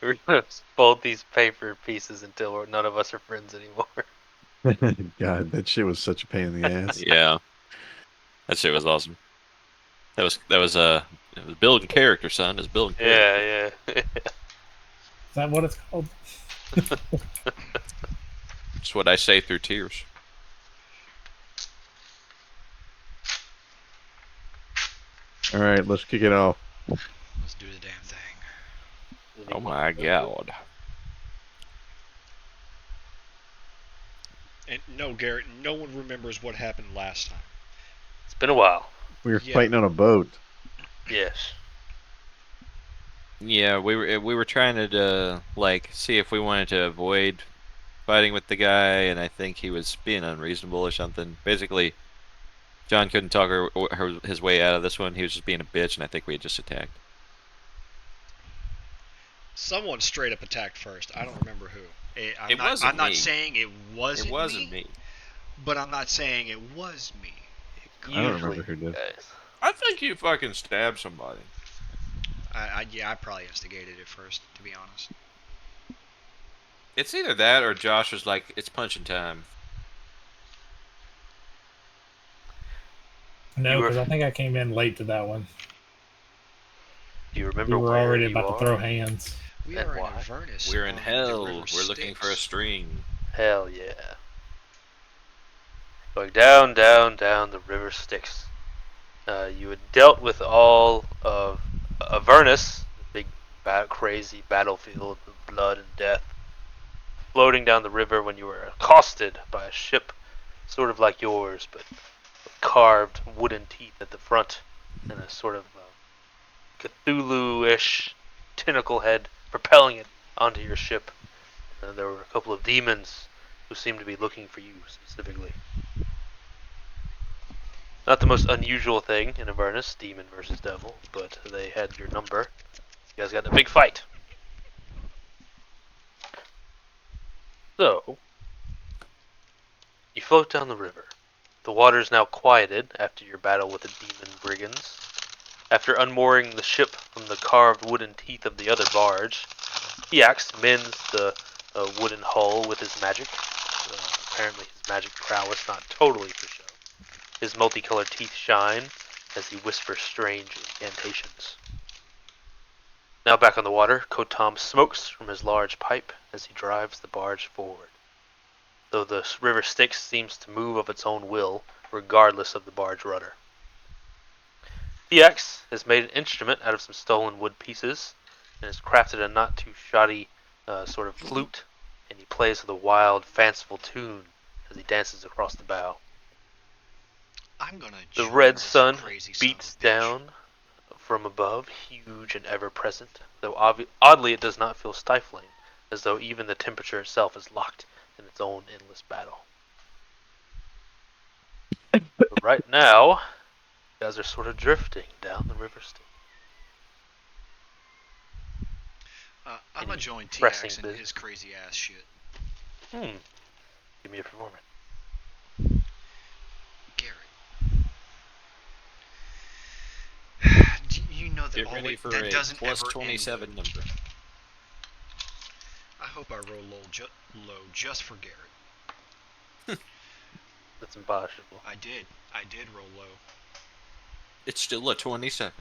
We're gonna fold these paper pieces until none of us are friends anymore. God, that shit was such a pain in the ass. Yeah, that shit was awesome. It was building character, son. It's building character. Yeah, yeah. Is that what it's called? That's what I say through tears. All right, let's kick it off. Let's do the damn thing. Oh my god. And no, Garrett, no one remembers what happened last time. It's been a while. We were Yeah. fighting on a boat. Yes. Yeah, we were trying to like see if we wanted to avoid fighting with the guy, and I think he was being unreasonable or something. Basically, John couldn't talk his way out of this one. He was just being a bitch, and I think we had just attacked. Someone straight up attacked first. I don't remember who. It wasn't I'm not me. saying it wasn't, It wasn't me. but I'm not saying it was me. I don't remember who did. Guys. I think you fucking stabbed somebody. Yeah, I probably instigated it first, to be honest. It's either that or Josh was like, "It's punching time." No, You were- because I think I came in late to that one. Do you We remember were where already you about are? to throw hands. We And are why? in Avernus. We're in on the hell. River We're looking for a Styx. string. Hell yeah. Going down, down, down the river Styx. You had dealt with all of Avernus, the big, crazy battlefield of blood and death, floating down the river when you were accosted by a ship sort of like yours, but with carved wooden teeth at the front and a sort of Cthulhu-ish tentacle head propelling it onto your ship. And there were a couple of demons who seemed to be looking for you specifically. Not the most unusual thing in Avernus, demon versus devil, but they had your number. You guys got in a big fight. So, you float down the river. The water is now quieted after your battle with the demon brigands. After unmooring the ship from the carved wooden teeth of the other barge, Hiax mends the wooden hull with his magic. Apparently his magic prowess not totally for show. His multicolored teeth shine as he whispers strange incantations. Now back on the water, Kotam smokes from his large pipe as he drives the barge forward. Though the river Styx seems to move of its own will, regardless of the barge rudder. DX has made an instrument out of some stolen wood pieces, and has crafted a not too shoddy sort of flute, and he plays with a wild, fanciful tune as he dances across the bow. I'm gonna. The join red this sun crazy son of a beats bitch. down from above, huge and ever present, though oddly it does not feel stifling, as though even the temperature itself is locked in its own endless battle. But right now, you guys are sort of drifting down the river Styx. I'm gonna join pressing TX and business. his crazy ass shit. Give me a performance. Garrett. Do you know that Get ready always for that a doesn't plus ever 27 end. number. I hope I roll low just for Garrett. That's impossible. I did roll low. It's still a 27.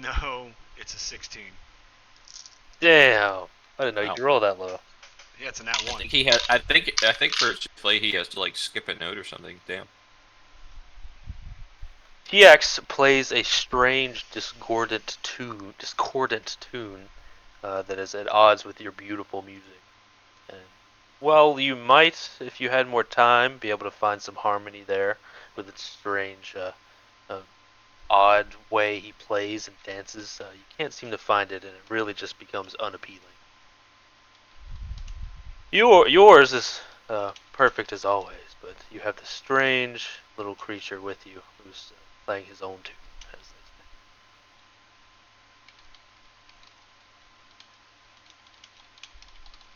No, it's a 16. Damn! I didn't know you Wow. could roll that low. Yeah, it's a nat I one. think he has. I think for play he has to like skip a note or something. Damn. TX plays a strange, discordant tune that is at odds with your beautiful music. And, well, you might, if you had more time, be able to find some harmony there with its strange, odd way he plays and dances. You can't seem to find it, and it really just becomes unappealing. Yours is perfect as always, but you have this strange little creature with you who's playing his own tune, as they say.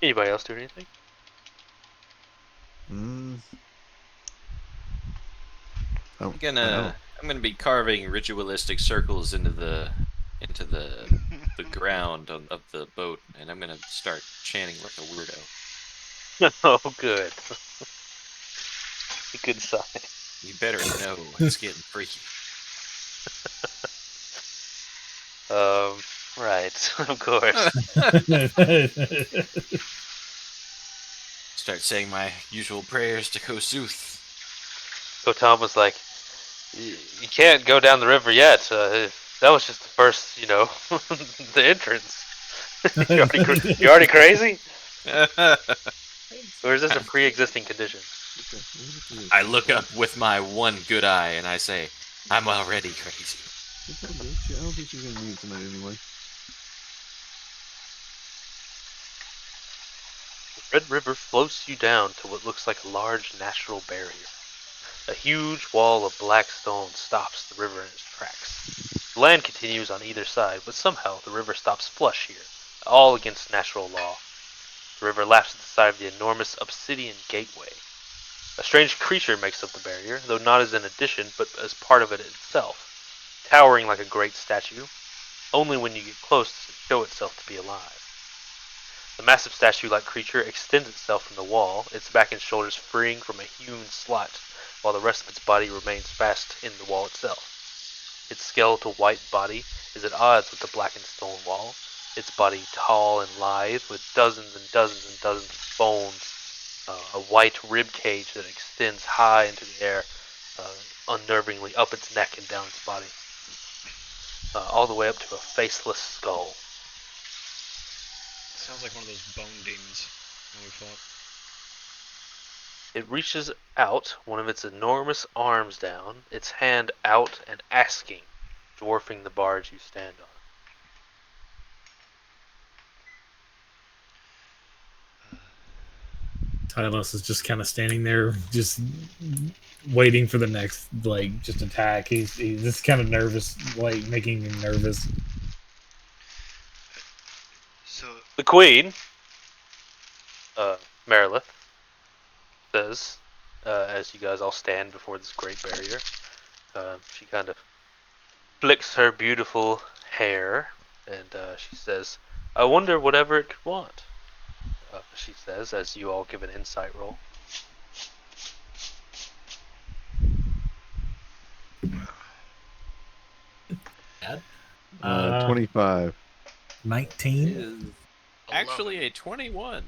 Anybody else do anything? Mm. I'm gonna be carving ritualistic circles into the into the ground of the boat, and I'm gonna start chanting like a weirdo. Oh, good. A good sign. You better know it's getting freaky. Right, of course. Start saying my usual prayers to Kosuth. Kotam was like, you can't go down the river yet. That was just the first, the entrance. You're already crazy? Or is this a pre-existing condition? I look up with my one good eye and I say, I'm already crazy. It's all good. I don't think she's gonna need it tonight anyway. The Red River floats you down to what looks like a large natural barrier. A huge wall of black stone stops the river in its tracks. The land continues on either side, but somehow the river stops flush here, all against natural law. The river laps at the side of the enormous obsidian gateway. A strange creature makes up the barrier, though not as an addition, but as part of it itself, towering like a great statue. Only when you get close does it show itself to be alive. The massive statue-like creature extends itself from the wall, its back and shoulders freeing from a hewn slit, while the rest of its body remains fast in the wall itself. Its skeletal white body is at odds with the blackened stone wall, its body tall and lithe, with dozens and dozens and dozens of bones, a white rib cage that extends high into the air, unnervingly up its neck and down its body, all the way up to a faceless skull. Sounds like one of those bone demons when we fought. It reaches out one of its enormous arms down, its hand out and asking, dwarfing the barge you stand on. Tylos is just kind of standing there, just waiting for the next just attack. He's just kind of nervous, like making him nervous. So The Queen, Marilith, says, as you guys all stand before this great barrier, she kind of flicks her beautiful hair, and she says, I wonder whatever it could want, she says, as you all give an insight roll. Dad? 25. 19. Is actually a 21.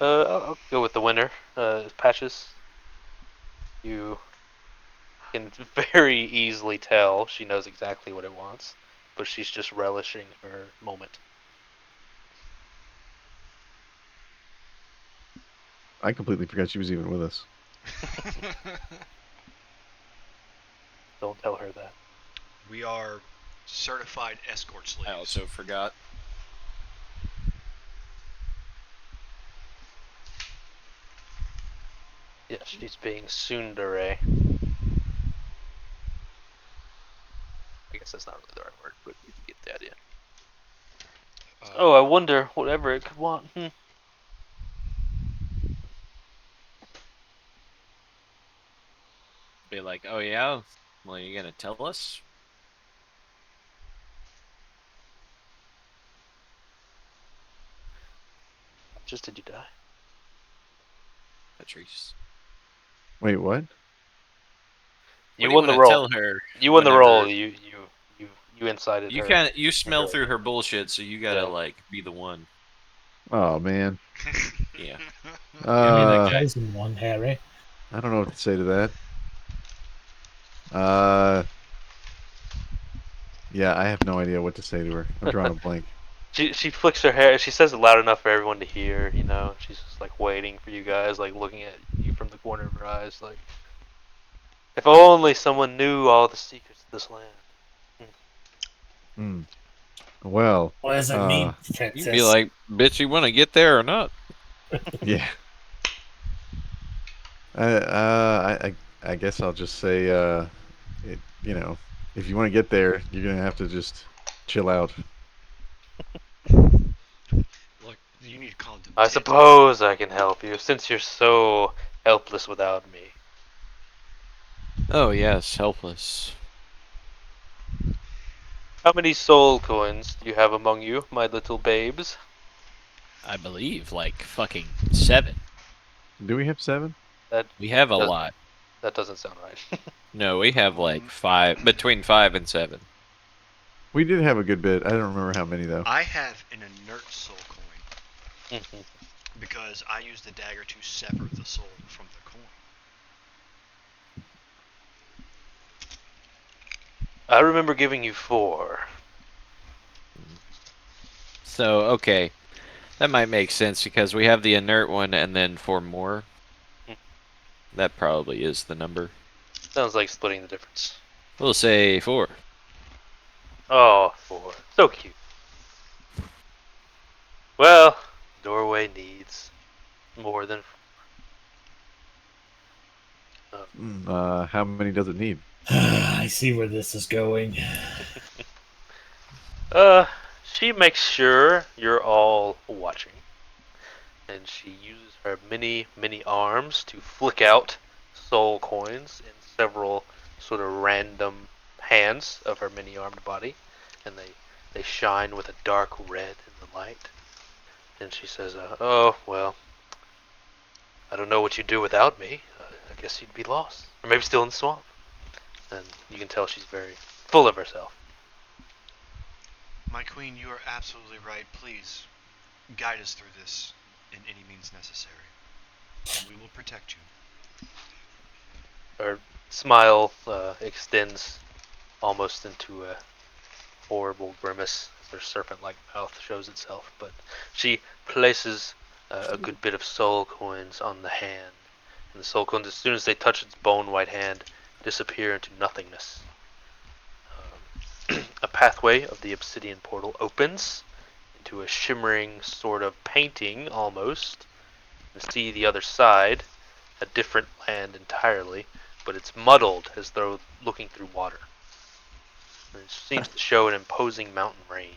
I'll go with the winner, Patches. You can very easily tell she knows exactly what it wants, but she's just relishing her moment. I completely forgot she was even with us. Don't tell her that. we are certified escort slaves. I also forgot. Yeah, she's being tsundere. I guess that's not really the right word, but you get the idea. I wonder whatever it could want. Be like, oh yeah? Well, you gonna tell us? Just did you die? Patrice. Wait, what? You What won do the you wanna roll. tell her You won the whenever- roll. You incited You her. you smell through her bullshit, so you gotta Yeah. be the one. Oh man. Yeah. Give me the Uh, chosen one, Harry. I don't know what to say to that. Yeah, I have no idea what to say to her. I'm drawing a blank. She flicks her hair. She says it loud enough for everyone to hear. She's just like waiting for you guys, like looking at you from the corner of her eyes, like, if only someone knew all the secrets of this land. Hmm. Well, What does it mean, You'd princess? be like, bitch, you wanna get there or not? yeah. I guess I'll just say, if you want to get there, you're gonna have to just chill out. Look, you need to calm them. I suppose I can help you, since you're so helpless without me. Oh yes, helpless. How many soul coins do you have among you, my little babes? I believe like fucking 7. Do we have 7? That We have a does- lot. That doesn't sound right. No, we have like 5, between 5 and 7. We did have a good bit. I don't remember how many though. I have an inert soul coin Mhm. because I use the dagger to sever the soul from the coin. I remember giving you 4. So, okay. That might make sense because we have the inert one and then 4 more. Hmm. That probably is the number. Sounds like splitting the difference. We'll say 4. Oh, 4. So cute. Well, doorway needs more than. How many does it need? I see where this is going. She makes sure you're all watching. And she uses her many arms to flick out soul coins in several sort of random hands of her many-armed body. And they shine with a dark red in the light. And she says, oh, well, I don't know what you'd do without me. I guess you'd be lost. Or maybe still in the swamp. And you can tell she's very full of herself. My queen, you are absolutely right. Please, guide us through this in any means necessary. And we will protect you. Her smile extends almost into a horrible grimace as her serpent-like mouth shows itself. But she places a good bit of soul coins on the hand. And the soul coins, as soon as they touch its bone-white hand, disappear into nothingness. A pathway of the obsidian portal opens into a shimmering sort of painting, almost. You see the other side, a different land entirely, but it's muddled as though looking through water. And it seems to show an imposing mountain range.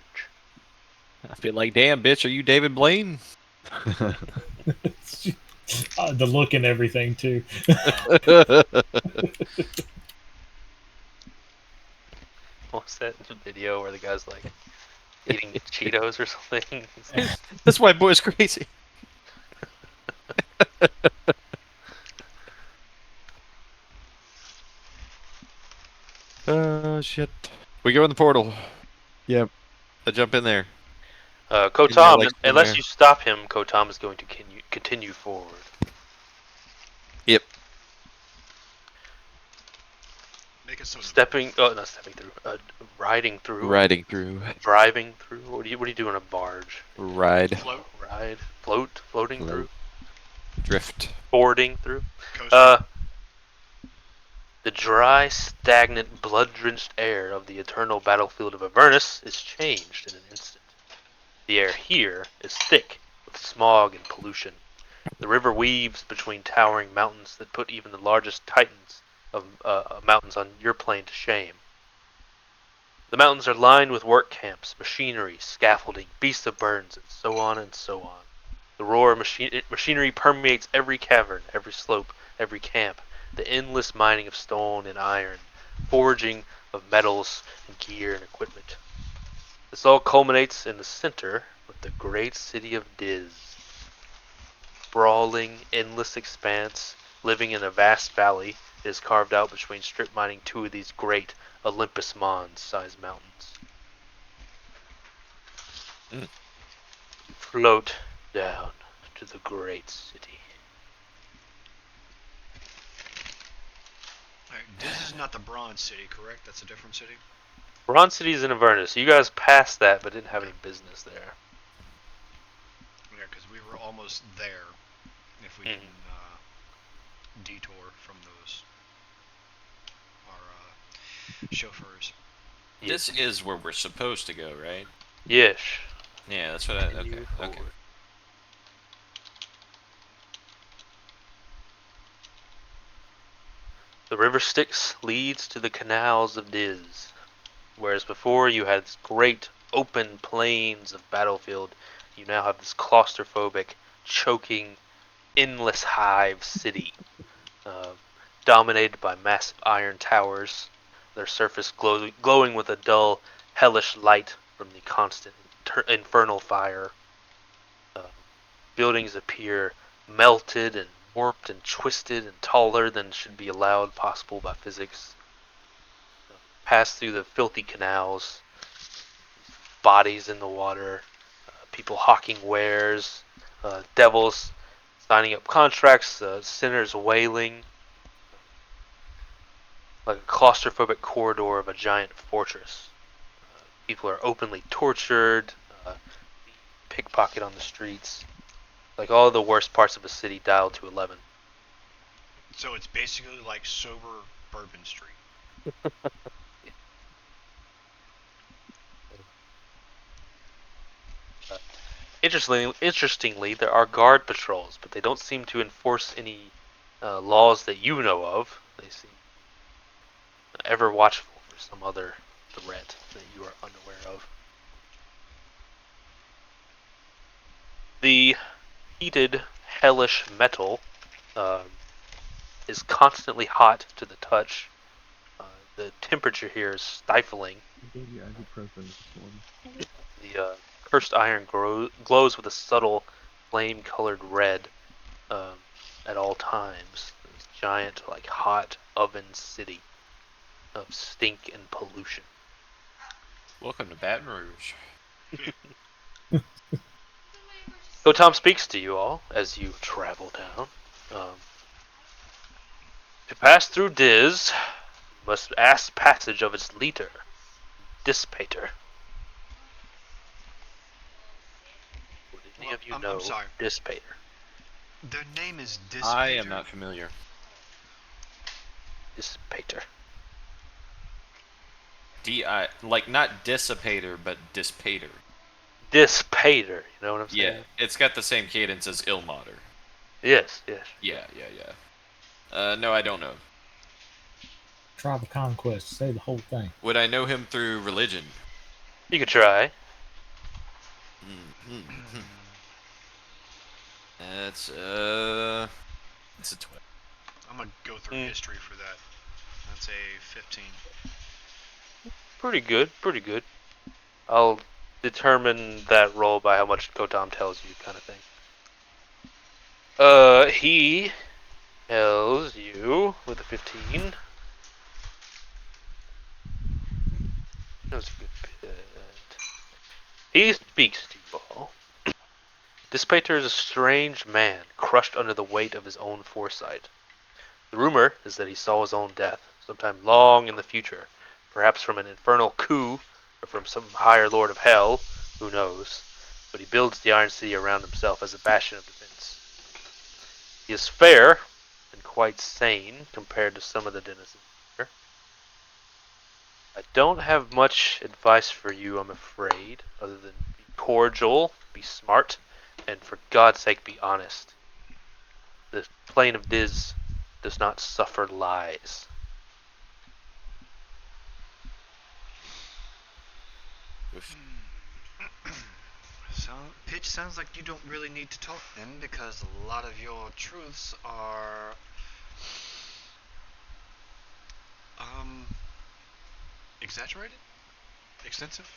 I feel like, damn, bitch, are you David Blaine? The look and everything too. What's that video where the guy's like eating Cheetos or something? This white boy's crazy. Oh, shit. We go in the portal. Yep. I jump in there. Kotam, like unless somewhere. you stop him, Kotam is going to continue forward. Yep. Make us so Not stepping through, riding through, Riding through. driving through. What do you do on a barge? Ride. float, Ride, floating Float. through, Drift. boarding through. coast. The dry, stagnant, blood-drenched air of the eternal battlefield of Avernus is changed in an instant. The air here is thick with smog and pollution. The river weaves between towering mountains that put even the largest titans of mountains on your plane to shame. The mountains are lined with work camps, machinery, scaffolding, beasts of burdens, and so on and so on. The roar of machinery permeates every cavern, every slope, every camp. The endless mining of stone and iron, forging of metals and gear and equipment. This all culminates in the center with the great city of Diz. Sprawling, endless expanse, living in a vast valley, it is carved out between strip mining 2 of these great Olympus Mons-sized mountains. Mm. Float down to the great city. Alright, this is not the Bronze City, correct? That's a different city? Bronze City's in Avernus. You guys passed that, but didn't have any business there. Yeah, because we were almost there. If we Mhm. didn't detour from those our chauffeurs. This is where we're supposed to go, right? Yes. Yeah, that's what I. Okay. Continue Okay. forward. The river Styx leads to the canals of Diz, whereas before you had this great open plains of battlefield, you now have this claustrophobic, choking, endless hive city, uh, dominated by massive iron towers, their surface glowing with a dull hellish light from the constant infernal fire. Buildings appear melted and warped and twisted and taller than should be allowed possible by physics. Pass through the filthy canals, bodies in the water, people hawking wares, devils signing up contracts, sinners wailing, like a claustrophobic corridor of a giant fortress. People are openly tortured, pickpocket on the streets, like all the worst parts of a city dialed to 11. So it's basically like sober Bourbon Street. Interestingly, there are guard patrols, but they don't seem to enforce any laws that you know of. They seem ever watchful for some other threat that you are unaware of. The heated, hellish metal is constantly hot to the touch. The temperature here is stifling. The cursed iron glows with a subtle flame-colored red at all times. This giant, like, hot oven city of stink and pollution. Welcome to Baton Rouge. So Tom speaks to you all as you travel down. To pass through Diz, you must ask passage of its leader, Dissipator. Would any of you I'm know sorry. Dissipator? Their name is Dissipator. I am not familiar. Dissipator. Like not dissipator, but dissipator. Dissipator, you know what I'm Yeah, saying? it's got the same cadence as Ilmater. Yes, yes. Yeah. No, I don't know. Tribe of Conquest. Say the whole thing. Would I know him through religion? You could try. It's a 12. I'm gonna go through history for that. That's a 15. Pretty good, pretty good. I'll determine that roll by how much Kotam tells you, kind of thing. He tells you with a 15. That's a good bit. He speaks to you all. Dissipator is a strange man, crushed under the weight of his own foresight. The rumor is that he saw his own death, sometime long in the future, perhaps from an infernal coup, or from some higher lord of hell, who knows, but he builds the Iron City around himself as a bastion of defense. He is fair, and quite sane, compared to some of the denizens here. I don't have much advice for you, I'm afraid, other than be cordial, be smart, and for God's sake be honest. The plane of Diz does not suffer lies. So, Pitch, sounds like you don't really need to talk then, because a lot of your truths are exaggerated? Extensive?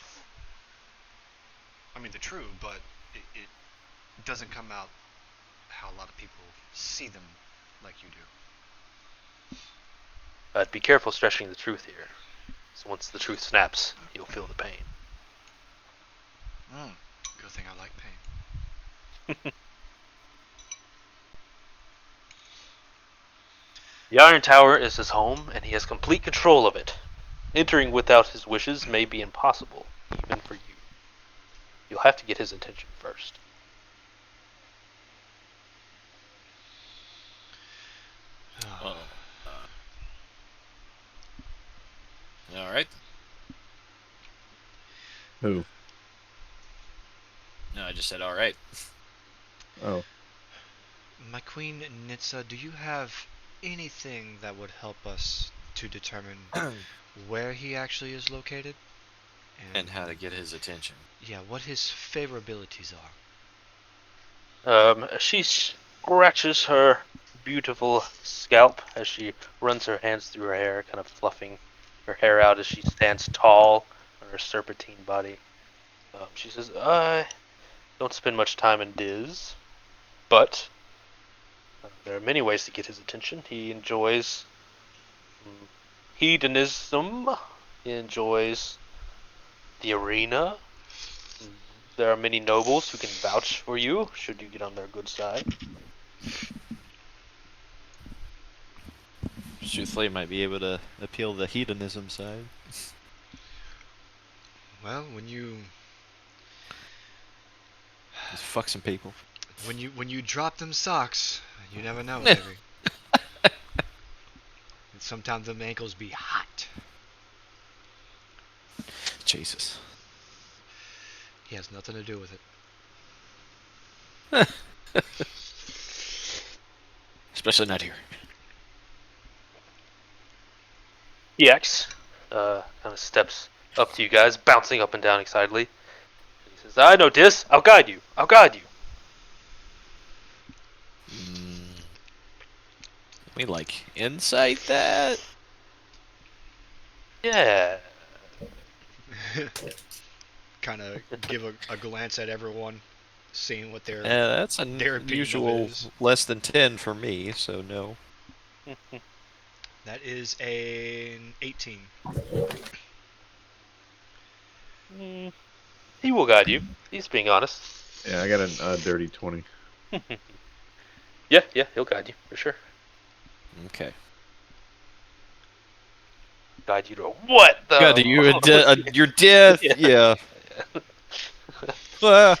I mean, they're true, but it doesn't come out how a lot of people see them like you do. But be careful stretching the truth here. So once the truth snaps, you'll feel the pain. Good thing I like pain. The Iron Tower is his home, and he has complete control of it. Entering without his wishes may be impossible, even for you. You'll have to get his attention first. All right. Who? No, I just said all right. Oh. My Queen Nitsa, do you have anything that would help us to determine where he actually is located? And how to get his attention. Yeah, what his favorabilities are. She scratches her beautiful scalp as she runs her hands through her hair, kind of fluffing her hair out as she stands tall on her serpentine body. She says, I don't spend much time in Diz, but there are many ways to get his attention. He enjoys hedonism. He enjoys the arena. There are many nobles who can vouch for you, should you get on their good side. Truthfully, might be able to appeal the hedonism side. Well, when you Just fuck some people. when you drop them socks, you never know, baby. And sometimes them ankles be hot. Jesus. He has nothing to do with it. Especially not here. EX kind of steps up to you guys, bouncing up and down excitedly. He says, I know Diz. I'll guide you. I'll guide you. Let me insight that. Yeah. Kind of give a glance at everyone, seeing what their That's their opinion of it unusual is. less than 10 for me, so no. That is an 18. He will guide you. He's being honest. Yeah, I got a dirty 20. Yeah, he'll guide you for sure. Okay. Guide you to what though? God, you're death. Yeah. Yeah.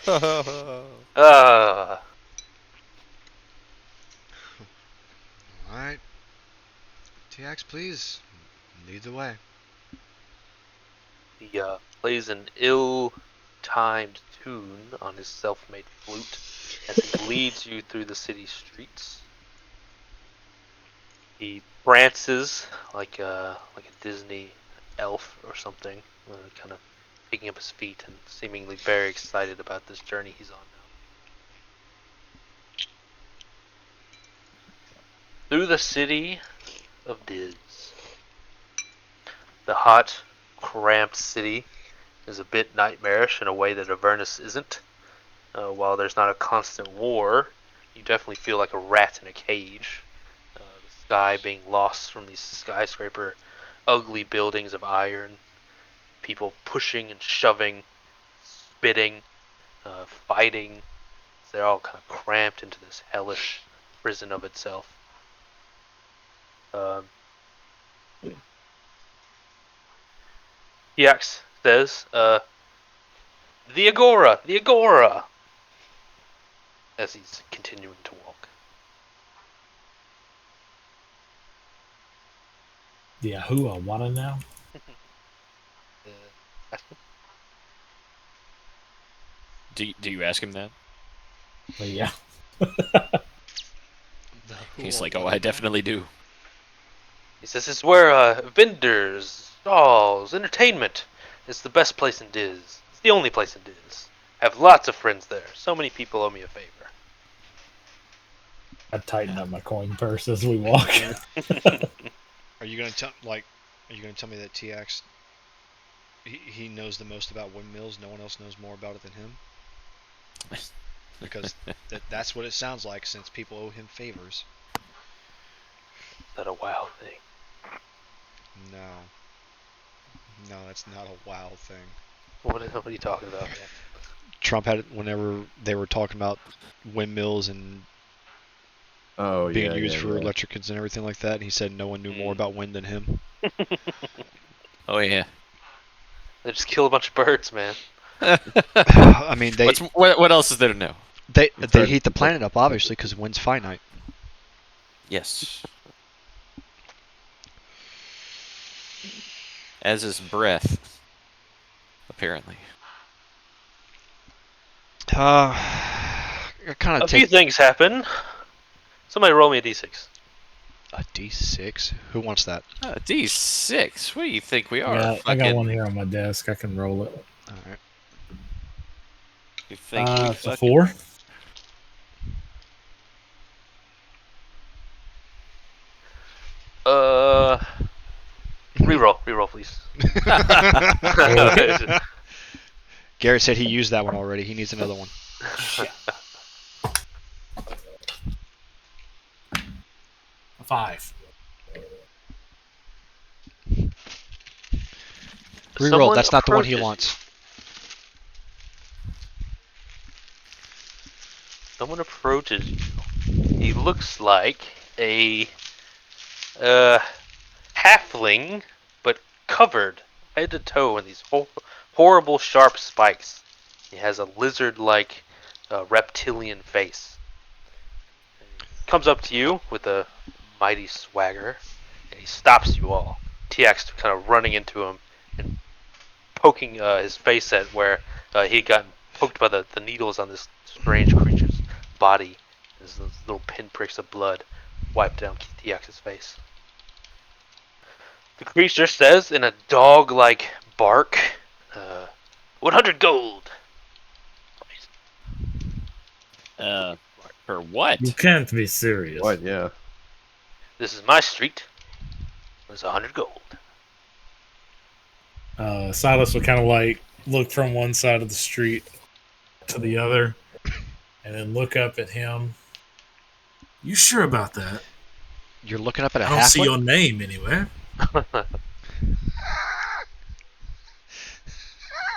Alright. TX, please. Lead the way. He plays an ill-timed tune on his self-made flute as he leads you through the city streets. He prances like a Disney elf or something, kind of picking up his feet and seemingly very excited about this journey he's on now. Through the city of Diz. The hot, cramped city is a bit nightmarish in a way that Avernus isn't. While there's not a constant war, you definitely feel like a rat in a cage. The sky being lost from these skyscraper, ugly buildings of iron, people pushing and shoving, spitting, fighting. They're all kind of cramped into this hellish prison of itself. Yax says, the Agora, as he's continuing to walk. Yeah, who I wanna now? Do you ask him that? But yeah. He's like, oh, I definitely do. He says it's where vendors, stalls, entertainment. It's the best place in Diz. It's the only place in Diz. I have lots of friends there. So many people owe me a favor. I tighten up my coin purse as we walk. Are you gonna tell me that TX he knows the most about windmills? No one else knows more about it than him. Because that's what it sounds like, since people owe him favors. Is that a WoW thing? No, that's not a WoW thing. What are you talking about, man? Trump had it whenever they were talking about windmills and being used for electricals and everything like that. And he said no one knew more about wind than him. Oh yeah. They just kill a bunch of birds, man. I mean, what else is there to know? They heat the planet up, obviously, because wind's finite. Yes. As is breath. Apparently. Kind A of few things happen. Somebody roll me a d6. a D6. Who wants that? D6. What do you think we are? Yeah, I got one here on my desk. I can roll it. All right. You think It's a 4. Reroll. Reroll, please. Garrett said he used that one already. He needs another one. Shit. A 5. Reroll. That's not the one he wants. Someone approaches you. He looks like a halfling, but covered head to toe in these horrible sharp spikes. He has a lizard-like reptilian face. He comes up to you with a mighty swagger, and he stops you all. TX kind of running into him and poking his face at where he'd gotten poked by the needles on this strange creature's body. There's those little pinpricks of blood wiped down TX's face. The creature says in a dog-like bark, 100 gold. For what? You can't be serious. What? Yeah. This is my street. There's 100 gold. Silas would kind of like look from one side of the street to the other, and then look up at him. You sure about that? You're looking up at a I don't see halfling? your name anywhere.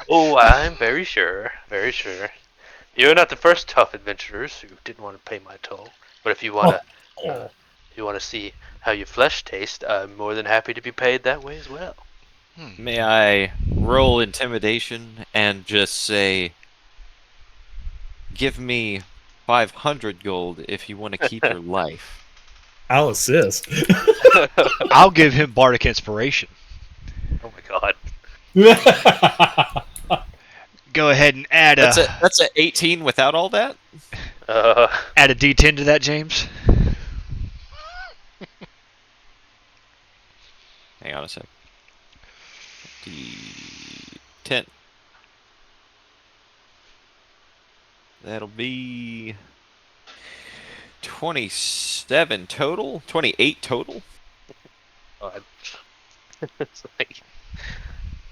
Oh, I'm very sure. Very sure. You're not the first tough adventurers who didn't want to pay my toll. But if you want to see how your flesh tastes, I'm more than happy to be paid that way as well. May I roll intimidation and just say, give me 500 gold if you want to keep your life. I'll assist. I'll give him bardic inspiration. Oh my god. Go ahead and add That's a 18 without all that? add a D10 to that, James. Hang on a sec. D10. That'll be 27 total? 28 total? God. It's like,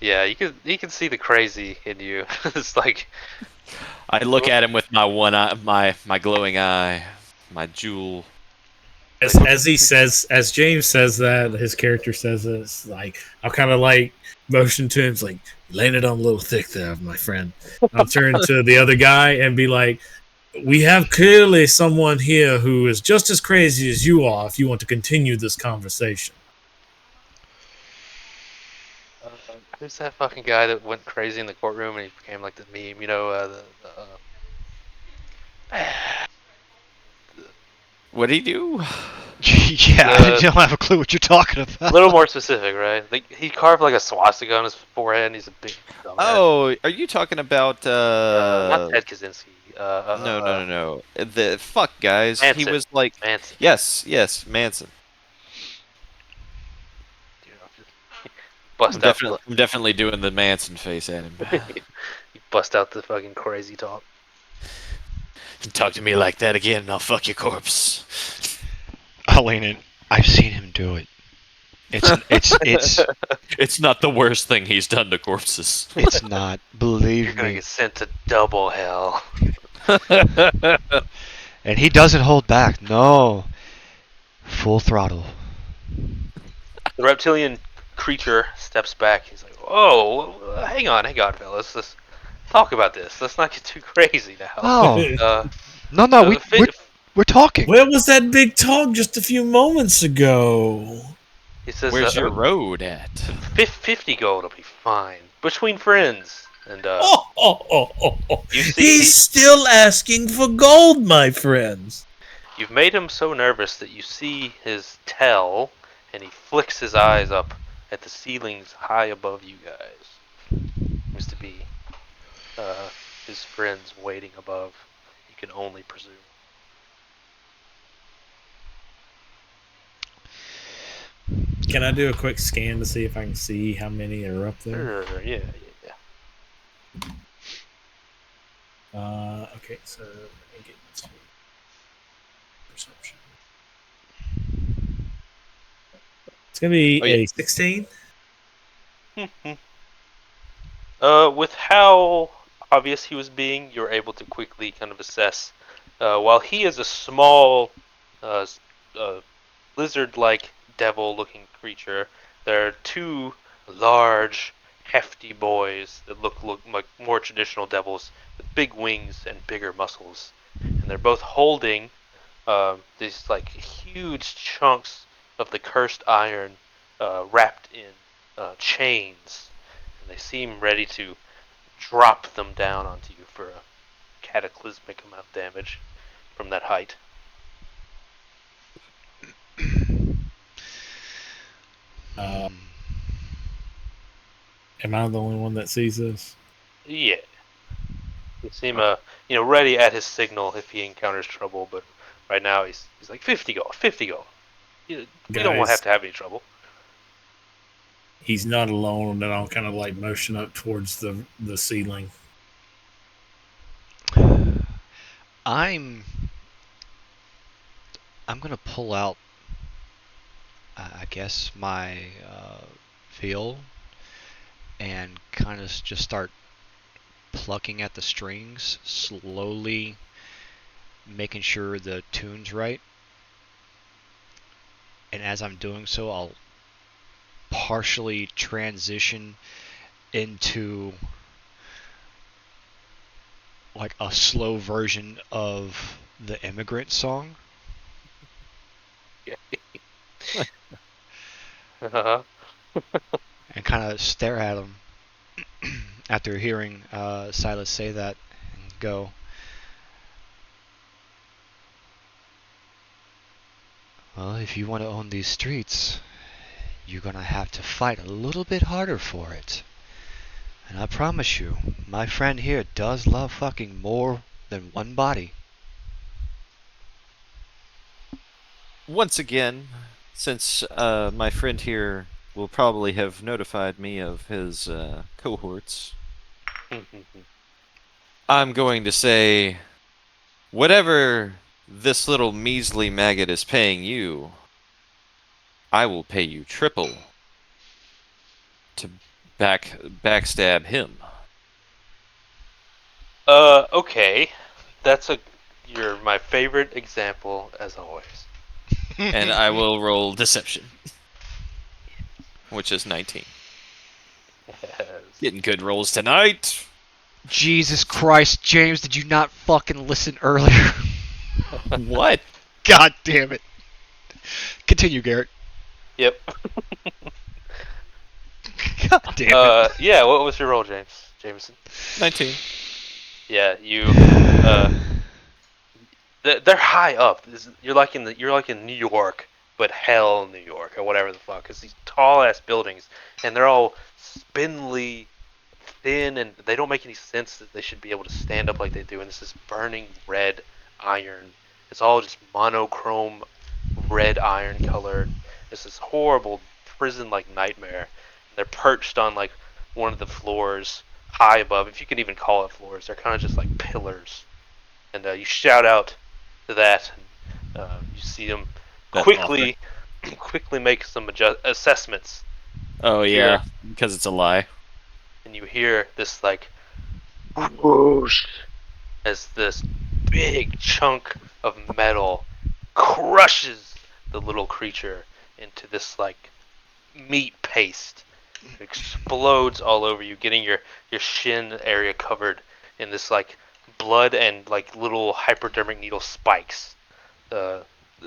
yeah, you can see the crazy in you. It's like I look at him with my one eye, my glowing eye, my jewel. As he says, as James says that, his character says this, like, I'll kind of like motion to him, it's like, laying it on a little thick there, my friend. I'll turn to the other guy and be like, we have clearly someone here who is just as crazy as you are if you want to continue this conversation. who's that fucking guy that went crazy in the courtroom and he became like the meme? You know, What'd he do? Yeah, I don't have a clue what you're talking a about. little more specific, right? Like he carved like a swastika on his forehead, and he's a big dumbass. Oh, are you talking about not Ted Kaczynski. No. The fuck guys. Manson. He was like Manson. Yes, Manson. You know, bust out. I'm definitely doing the Manson face at him. You bust out the fucking crazy talk. Talk to me like that again, and I'll fuck your corpse. I'll lean in. I've seen him do it. It's not the worst thing he's done to corpses. It's not. Believe You're gonna me. get sent to double hell. And he doesn't hold back. No. Full throttle. The reptilian creature steps back. He's like, "Oh, hang on, fellas. Let's talk about this. Let's not get too crazy now." Oh. No, we're talking. Where was that big talk just a few moments ago? He says, Where's your road at? 50 gold will be fine. Between friends. And, You see, He's still asking for gold, my friends. You've made him so nervous that you see his tail, and he flicks his eyes up at the ceilings high above you guys. Seems to be his friends waiting above. You can only presume. Can I do a quick scan to see if I can see how many are up there? Yeah. Okay, so let me get to perception. It's gonna be a 16. With how obvious he was being, you're able to quickly kind of assess. While he is a small, uh, lizard-like devil-looking creature, there are two large, hefty boys that look like more traditional devils with big wings and bigger muscles, and they're both holding these like huge chunks of the cursed iron wrapped in chains, and they seem ready to drop them down onto you for a cataclysmic amount of damage from that height. Am I the only one that sees this? Yeah. They seem ready at his signal if he encounters trouble, but right now he's like 50 gold, 50 gold. We don't want to have Guys, to have any trouble. he's not alone, and I'll kind of like motion up towards the ceiling. I'm gonna pull out, I guess, my viol and kind of just start plucking at the strings, slowly making sure the tune's right. And as I'm doing so, I'll partially transition into like a slow version of the Immigrant Song. Uh-huh. And kind of stare at him after hearing Silas say that and go, well, if you want to own these streets, you're gonna have to fight a little bit harder for it. And I promise you, my friend here does love fucking more than one body. Once again, since my friend here will probably have notified me of his cohorts, I'm going to say, whatever this little measly maggot is paying you, I will pay you triple to backstab him. Okay. You're my favorite example, as always. And I will roll deception, which is 19. Yes. Getting good rolls tonight. Jesus Christ, James, did you not fucking listen earlier? What? God damn it. Continue, Garrett. Yep. God damn it. Yeah, what was your roll, Jameson? 19. Yeah, you they're high up. You're like in New York, but hell New York or whatever the fuck. It's these tall ass buildings, and they're all spindly, thin, and they don't make any sense that they should be able to stand up like they do. And it's this burning red iron. It's all just monochrome red iron color. It's this horrible prison-like nightmare. They're perched on like one of the floors high above, if you can even call it floors. They're kind of just like pillars. And you shout out to that, and you see them quickly make some assessments. Oh yeah, because it's a lie. And you hear this like whoosh as this big chunk of metal crushes the little creature into this like meat paste. It explodes all over you, getting your shin area covered in this like blood and like little hypodermic needle spikes. They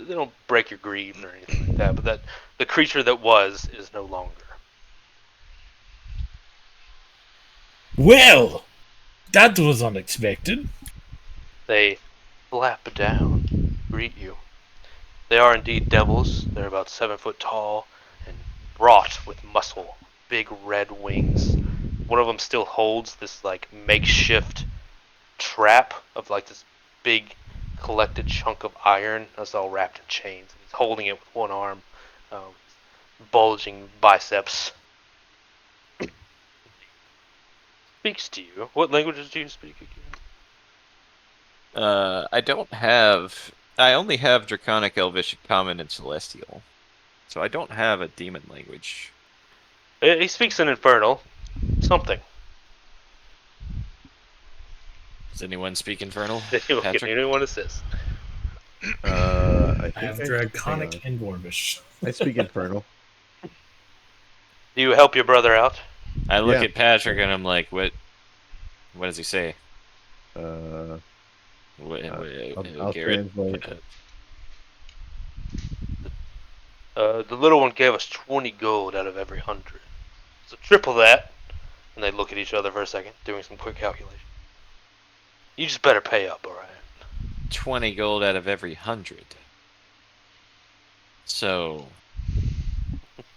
don't break your greaves or anything like that, but the creature that was is no longer. Well, that was unexpected. They flap down, greet you. They are indeed devils. They're about 7 foot tall and wrought with muscle, big red wings. One of them still holds this like makeshift trap of like this big collected chunk of iron that's all wrapped in chains. He's holding it with one arm, bulging biceps. Speaks to you. What languages do you speak again? I only have Draconic, Elvish, Common, and Celestial. So I don't have a demon language. He speaks in Infernal. Something. Does anyone speak Infernal? Can Patrick? anyone assist? I I have think hang Draconic on. and Dwarvish. I speak Infernal. Do you help your brother out? I look Yeah. at Patrick and I'm like, what? What does he say? Uh, I'll Garrett? translate. The little one gave us 20 gold out of every 100. So triple that. And they look at each other for a second, doing some quick calculation. You just better pay up, alright? 20 gold out of every 100. So,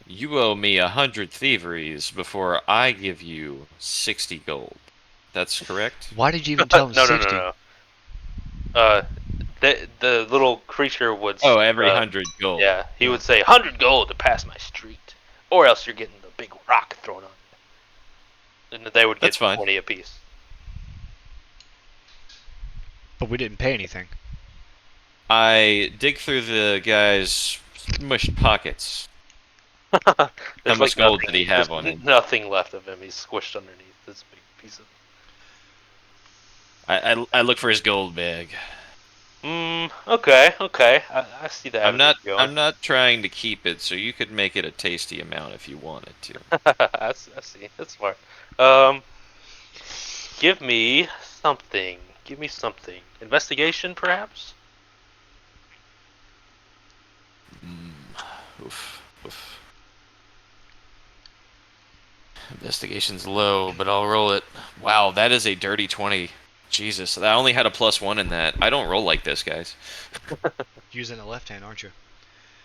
you owe me 100 thieveries before I give you 60 gold. That's correct? Why did you even tell him No, 60? no. The little creature would. Oh, every 100 gold. Yeah, he would say 100 gold to pass my street, or else you're getting a big rock thrown on you. And they would get That's fine. 20 apiece. But we didn't pay anything. I dig through the guy's smushed pockets. How There's much like gold nothing, did he have there's on him? nothing left of him. He's squished underneath this big piece of. I look for his gold bag. Okay. I see the I'm avenue not you're I'm going. not trying to keep it, so you could make it a tasty amount if you wanted to. I see. That's smart. Give me something. Give me something. Investigation, perhaps? Oof. Investigation's low, but I'll roll it. Wow, that is a dirty 20. Jesus, I only had a +1 in that. I don't roll like this, guys. Using the left hand, aren't you?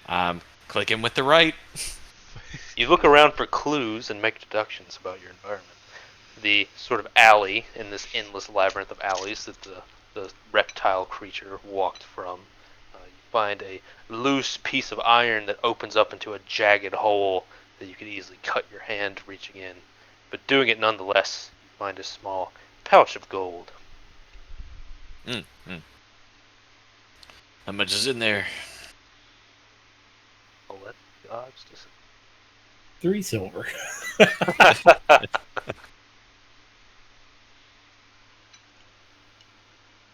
I'm clicking with the right. You look around for clues and make deductions about your environment. The sort of alley in this endless labyrinth of alleys that the reptile creature walked from. You find a loose piece of iron that opens up into a jagged hole that you could easily cut your hand reaching in. But doing it nonetheless, you find a small pouch of gold. How much is in there? I'll let the gods decide. 3 silver.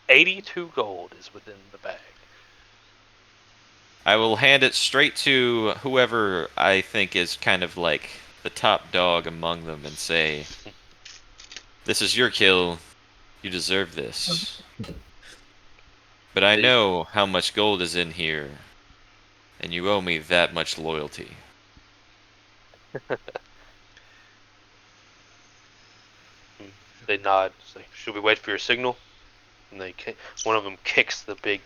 82 gold is within the bag. I will hand it straight to whoever I think is kind of like the top dog among them and say, "This is your kill. You deserve this. But I know how much gold is in here, and you owe me that much loyalty." They nod. Say, "Should we wait for your signal?" And one of them kicks the big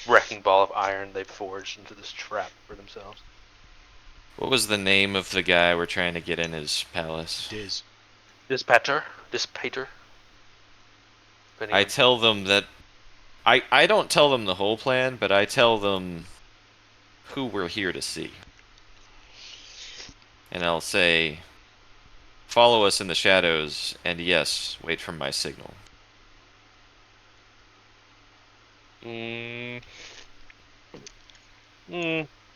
wrecking ball of iron they forged into this trap for themselves. What was the name of the guy we're trying to get in his palace? Diz. Dispater. I tell them that I don't tell them the whole plan, but I tell them who we're here to see. And I'll say, follow us in the shadows, and yes, wait for my signal. I'm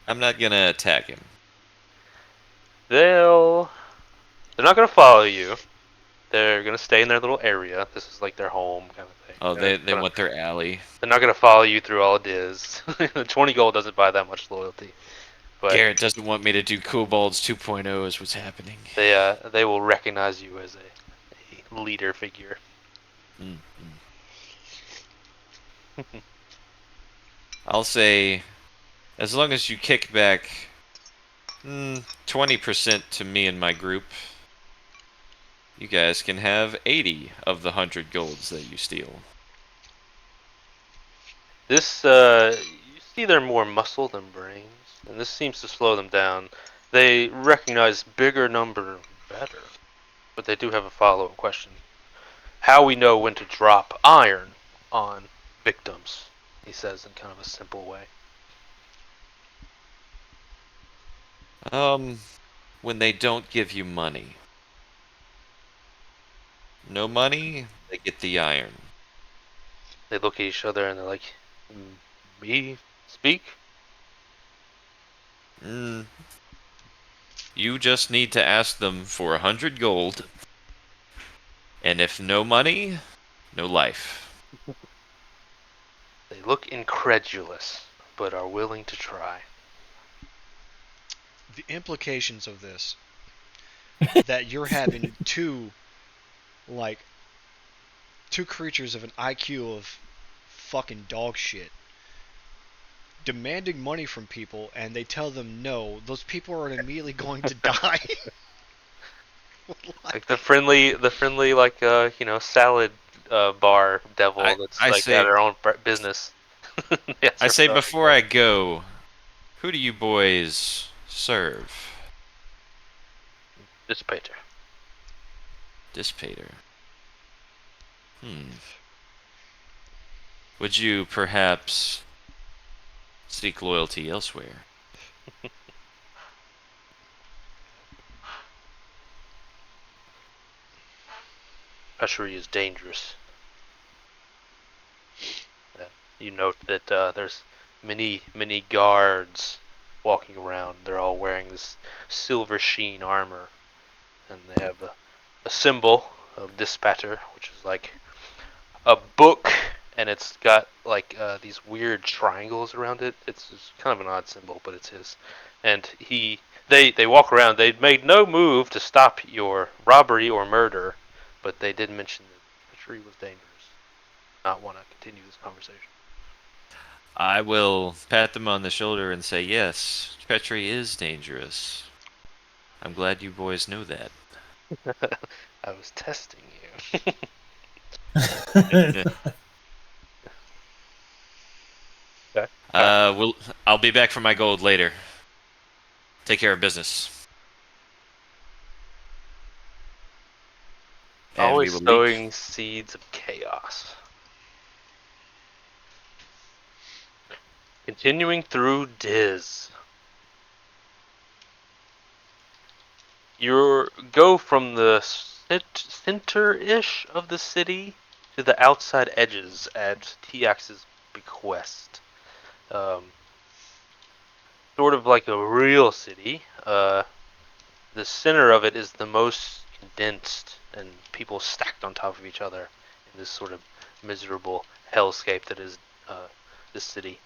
not gonna attack him. They're not gonna follow you. They're gonna stay in their little area. This is like their home kind of thing. Oh, they want their alley. They're not gonna follow you through all it is. The 20 gold doesn't buy that much loyalty. But Garrett doesn't want me to do Kobolds 2.0 is what's happening. they will recognize you as a leader figure. I'll say, as long as you kick back 20% to me and my group, you guys can have 80 of the 100 golds that you steal. This, you see they're more muscle than brains, and this seems to slow them down. They recognize bigger number better, but they do have a follow-up question. How we know when to drop iron on victims, he says in kind of a simple way. When they don't give you money. No money, they get the iron. They look at each other and they're like, "Me speak?" You just need to ask them for 100 gold, and if no money, no life. They look incredulous, but are willing to try. The implications of this that you're having two creatures of an IQ of fucking dog shit demanding money from people, and they tell them no, those people are immediately going to die. Like the friendly like salad bar devil that's I like got say, her own business. Yes, I her say friendly before I go, who do you boys serve? dissipator. Dissipator. Would you perhaps seek loyalty elsewhere? Ushery is dangerous. You note that there's many guards walking around. They're all wearing this silver sheen armor, and they have a symbol of dissipator, which is like a book, and it's got like these weird triangles around it. It's kind of an odd symbol, but it's his. And they walk around. They made no move to stop your robbery or murder, but they did mention that the tree was dangerous. Not want to continue this conversation. I will pat them on the shoulder and say, yes, Petri is dangerous. I'm glad you boys know that. I was testing you. Okay. I'll be back for my gold later. Take care of business. And we Always will leave. sowing seeds of chaos. Continuing through Diz. You go from the center-ish of the city to the outside edges at Tiax's bequest. Sort of like a real city. The center of it is the most condensed, and people stacked on top of each other in this sort of miserable hellscape that is this city.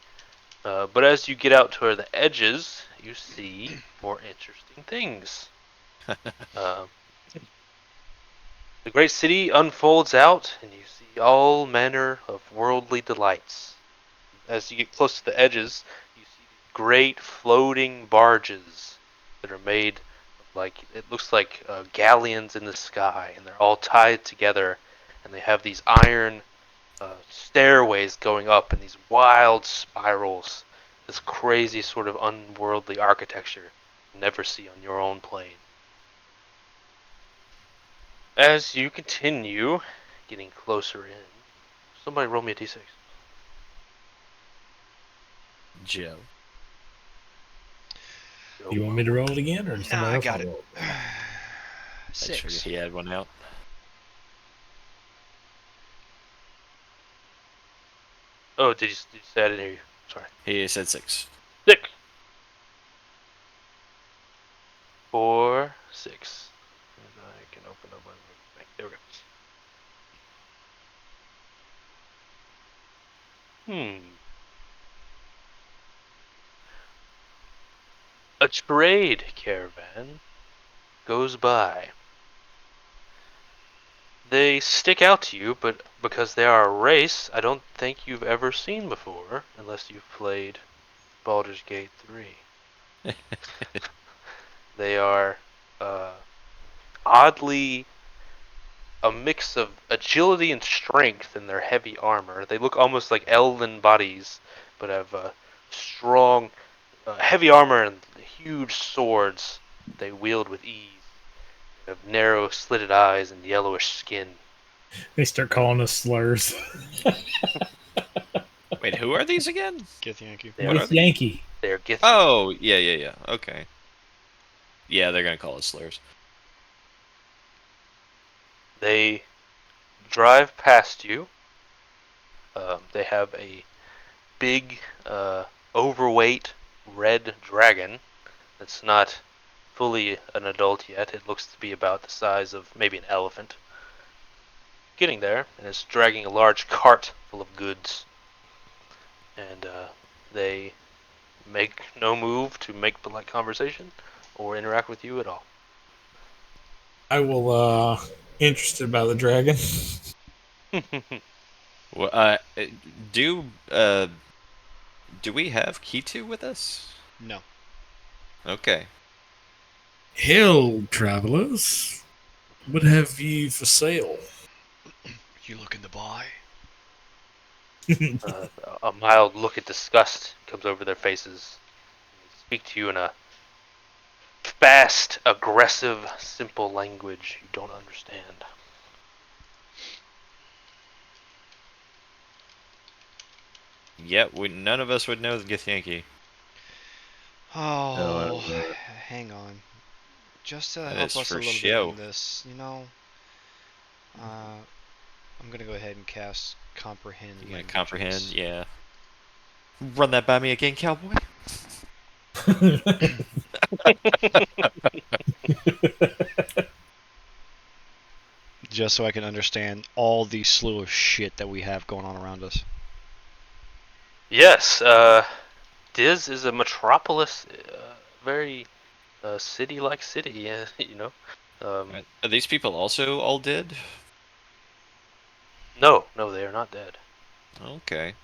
But as you get out toward the edges, you see more interesting things. Uh, the great city unfolds out, and you see all manner of worldly delights. As you get close to the edges, you see these great floating barges that are made like it looks like galleons in the sky, and they're all tied together, and they have these iron stairways going up in these wild spirals. This crazy sort of unworldly architecture you never see on your own plane. As you continue getting closer in, somebody roll me a d6. Joe. You want me to roll it again, or does Nah, somebody I else got want to it. roll? I figured 6. he had one out. Oh, did you say I didn't hear you? Sorry. He said 6. 6. 4, 6. And I can open up my thing. There we go. A trade caravan goes by. They stick out to you, but because they are a race I don't think you've ever seen before, unless you've played Baldur's Gate 3. They are oddly a mix of agility and strength in their heavy armor. They look almost like elven bodies, but have strong, heavy armor and huge swords they wield with ease. They have narrow, slitted eyes and yellowish skin. They start calling us slurs. Wait, who are these again? Get the Yankee. They What are, are they? Yankee. they are Githyanki. Oh, yeah. Okay. Yeah, they're gonna call us slurs. They drive past you. They have a big, overweight red dragon that's not fully an adult yet. It looks to be about the size of maybe an elephant. Getting there, and it's dragging a large cart full of goods. And they make no move to make polite conversation or interact with you at all. I will interested about the dragon. Well, do do we have Kitu with us? No. Okay. Hail, travelers. What have ye for sale? You looking to buy? A mild look of disgust comes over their faces. They speak to you in a fast, aggressive, simple language you don't understand. Yeah, none of us would know the Githyanki. Oh, hang on. Just to That help is us a for little show. bit in this, I'm gonna go ahead and cast Comprehend You gonna Languages. comprehend? Yeah. Run that by me again, cowboy. Just so I can understand all the slew of shit that we have going on around us. Yes, Diz is a metropolis, very city-like city, you know. Are these people also all dead? No, they are not dead. Okay.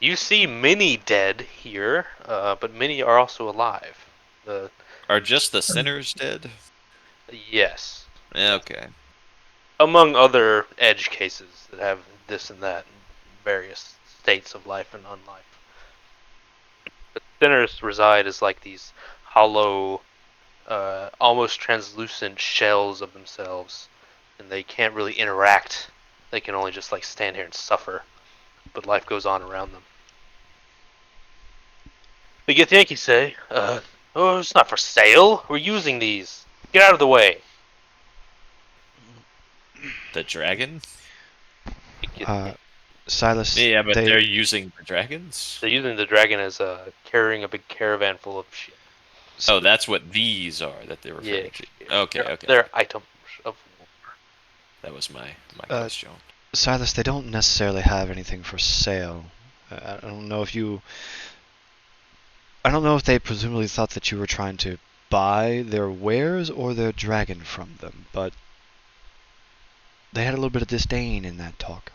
You see many dead here, but many are also alive. Are just the sinners dead? Yes, Okay. among other edge cases that have this and that in various states of life and unlife. But sinners reside as like these hollow, almost translucent shells of themselves, and they can't really interact. They can only just like stand here and suffer, but life goes on around them. The Githyanki say, "Oh, it's not for sale. We're using these. Get out of the way." The dragon? Silas, Yeah, but they're using the dragons? They're using the dragon as carrying a big caravan full of shit. Oh, that's what these are that they're Yeah, referring to. Okay, okay. They're items of war. That was my Uh, question. Silas, they don't necessarily have anything for sale. I don't know if you. I don't know if they presumably thought that you were trying to buy their wares or their dragon from them, but they had a little bit of disdain in that talk.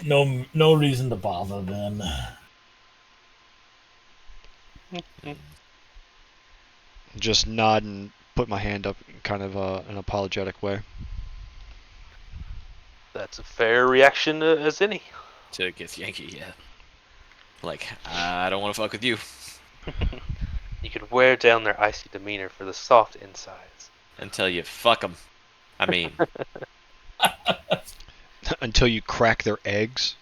No reason to bother then. Just nod and put my hand up in kind of an apologetic way. That's a fair reaction as any. To Githyanki, yeah. Like, I don't want to fuck with you. You could wear down their icy demeanor for the soft insides. Until you fuck them. I mean, Until you crack their eggs.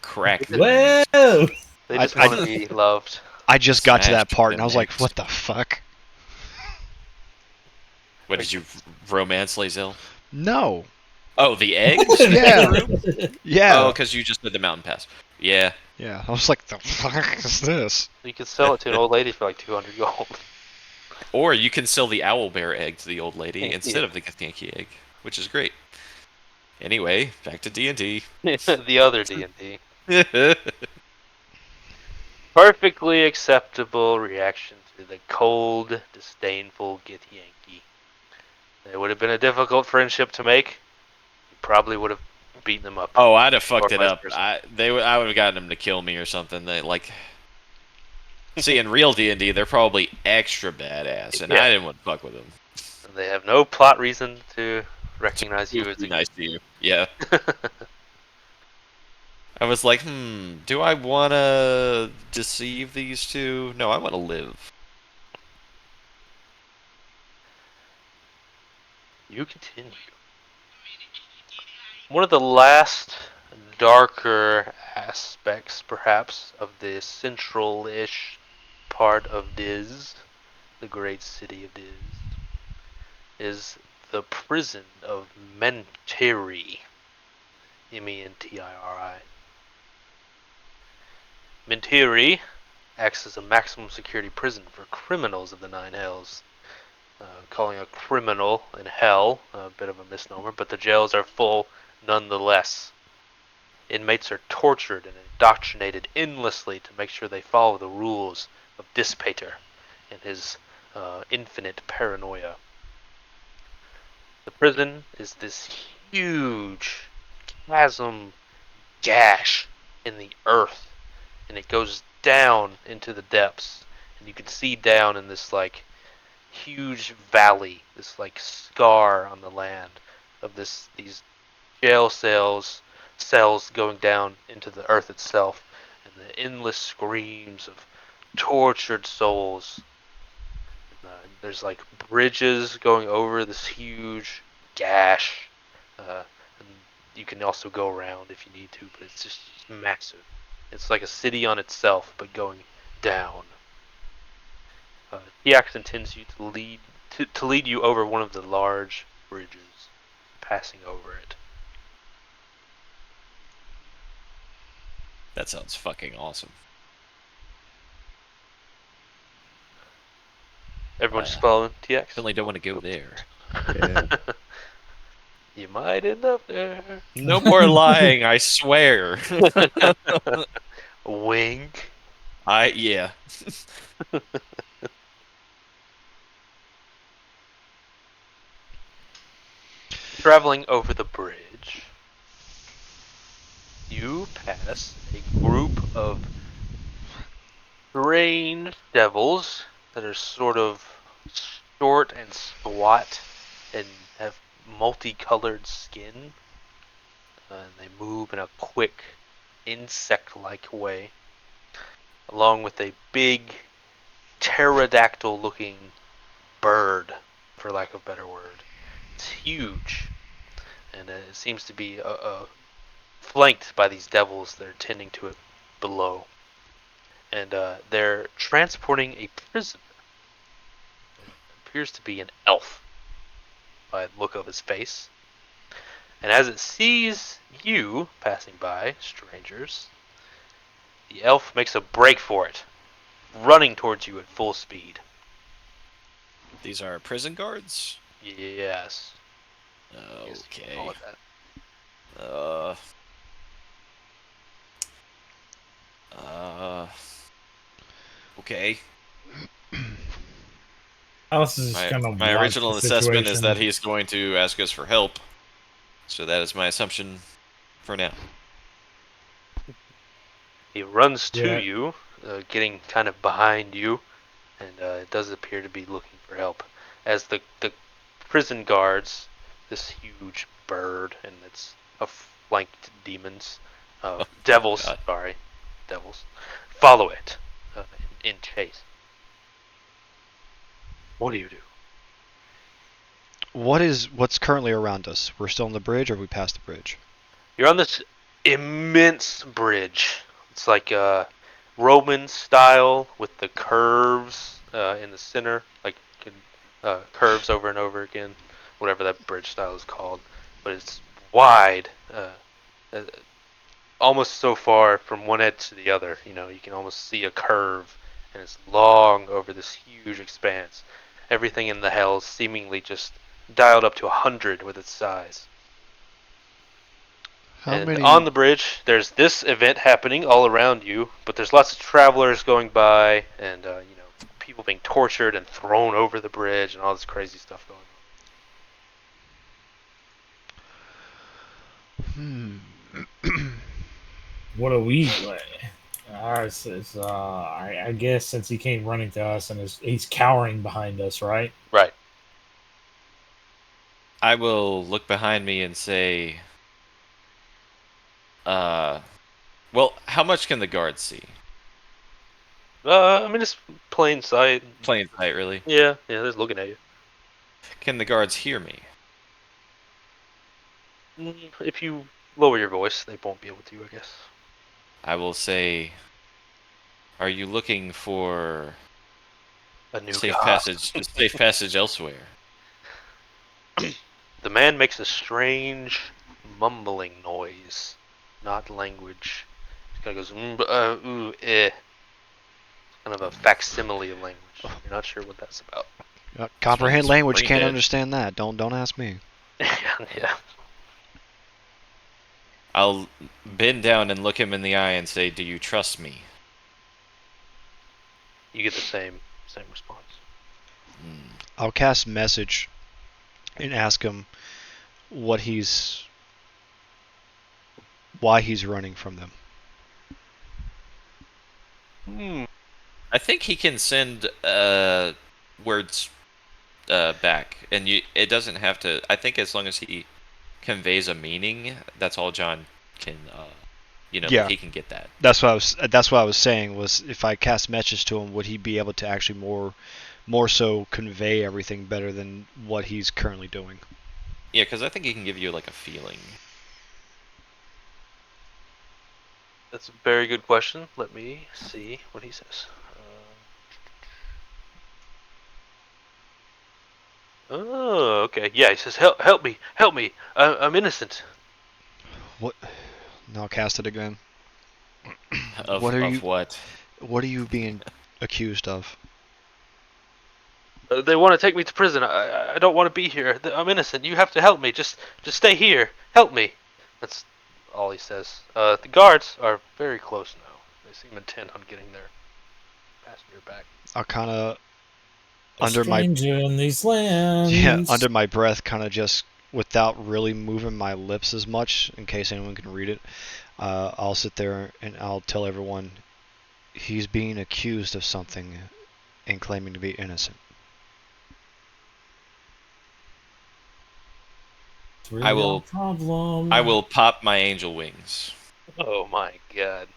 crack them. Whoa! They just want to be loved. I just got to Smash that part and them I was like, eggs. what the fuck? What, did you romance Lazel? No. Oh, the eggs? Yeah. Yeah. Oh, because you just did the mountain pass. Yeah. Yeah. I was like, the fuck is this? You could sell it to an old lady for like 200 gold. Or you can sell the owl bear egg to the old lady Yeah. instead of the Githyanki egg, which is great. Anyway, back to D&D. The other D&D. Perfectly acceptable reaction to the cold, disdainful Githyanki. It would have been a difficult friendship to make. You probably would have beaten them up. Oh, I'd have fucked Or it vice up. versa. I would have gotten them to kill me or something. They like. See, in real D&D, they're probably extra badass, and Yeah. I didn't want to fuck with them. And they have no plot reason to recognize you as Be a nice to you. Yeah. I was like, do I want to deceive these two? No, I want to live. You continue. One of the last darker aspects, perhaps, of the central-ish part of Diz, the great city of Diz, is the prison of Mentiri. Mentiri. Mentiri acts as a maximum security prison for criminals of the Nine Hells. Calling a criminal in hell a bit of a misnomer, but the jails are full nonetheless. Inmates are tortured and indoctrinated endlessly to make sure they follow the rules of Dispater and his infinite paranoia. The prison is this huge chasm gash in the earth, and it goes down into the depths, and you can see down in this like huge valley, this like scar on the land of these jail cells going down into the earth itself, and the endless screams of tortured souls. There's like bridges going over this huge gash, and you can also go around if you need to, but it's just massive. It's like a city on itself, but going down. Tiax intends you to lead you over one of the large bridges, passing over it. That sounds fucking awesome. Everyone just following TX? Definitely don't want to go there. Yeah. You might end up there. No more lying, I swear. Wink. Yeah. Traveling over the bridge, you pass a group of strange devils that are sort of short and squat and have multicolored skin. And they move in a quick, insect-like way, along with a big, pterodactyl-looking bird, for lack of a better word. It's huge, and it seems to be flanked by these devils that are tending to it below. And they're transporting a prisoner. It appears to be an elf by the look of his face. And as it sees you passing by, strangers, the elf makes a break for it, running towards you at full speed. These are prison guards? Yes. I guess you can call Okay. it that. Okay. Alice is just gonna My watch original the assessment is that situation. he's going to ask us for help. So that is my assumption for now. He runs to Yeah. you, getting kind of behind you, and it does appear to be looking for help. As the prison guards, this huge bird, and it's flanked demons, devils, God. sorry, devils, follow it in chase. What do you do? What's currently around us? We're still on the bridge, or have we passed the bridge? You're on this immense bridge. It's like Roman style with the curves in the center, like curves over and over again, whatever that bridge style is called. But it's wide, uh, almost so far from one edge to the other. You know, you can almost see a curve, and it's long over this huge expanse. Everything in the hells seemingly just dialed up to 100 with its size. How And many? on the bridge, there's this event happening all around you, but there's lots of travelers going by, and people being tortured and thrown over the bridge, and all this crazy stuff going on. What do we? I guess since he came running to us and he's cowering behind us, right? Right. I will look behind me and say, well, how much can the guards see? I mean, it's plain sight. Plain sight, really. Yeah, they're just looking at you. Can the guards hear me? If you lower your voice, they won't be able to, I guess. I will say, are you looking for A new safe god. passage elsewhere? The man makes a strange mumbling noise, not language, Kind of goes, ooh, eh. Kind of a facsimile of language. You're not sure what that's about. Comprehend one's language, brain can't dead. understand that. Don't ask me. Yeah. I'll bend down and look him in the eye and say, "Do you trust me?" You get the same response. I'll cast message and ask him why he's running from them. I think he can send words back, and it doesn't have to. I think as long as he conveys a meaning, that's all John can. Yeah. He can get that. That's what I was saying was if I cast message to him, would he be able to actually more so convey everything better than what he's currently doing? Yeah, because I think he can give you like a feeling. That's a very good question. Let me see what he says. Oh, okay. Yeah, he says, help me. I'm innocent." What? Now I'll cast it again. Of What are you? what? What are you being accused of? They want to take me to prison. I don't want to be here. I'm innocent. You have to help me. Just stay here. Help me. That's all he says. The guards are very close now. They seem intent on getting their passenger back. I'll kind of A stranger in these lands. under my breath, kind of just without really moving my lips as much, in case anyone can read it. I'll sit there and I'll tell everyone he's being accused of something and claiming to be innocent. It's really I will- our problem. I will pop my angel wings, Oh my god.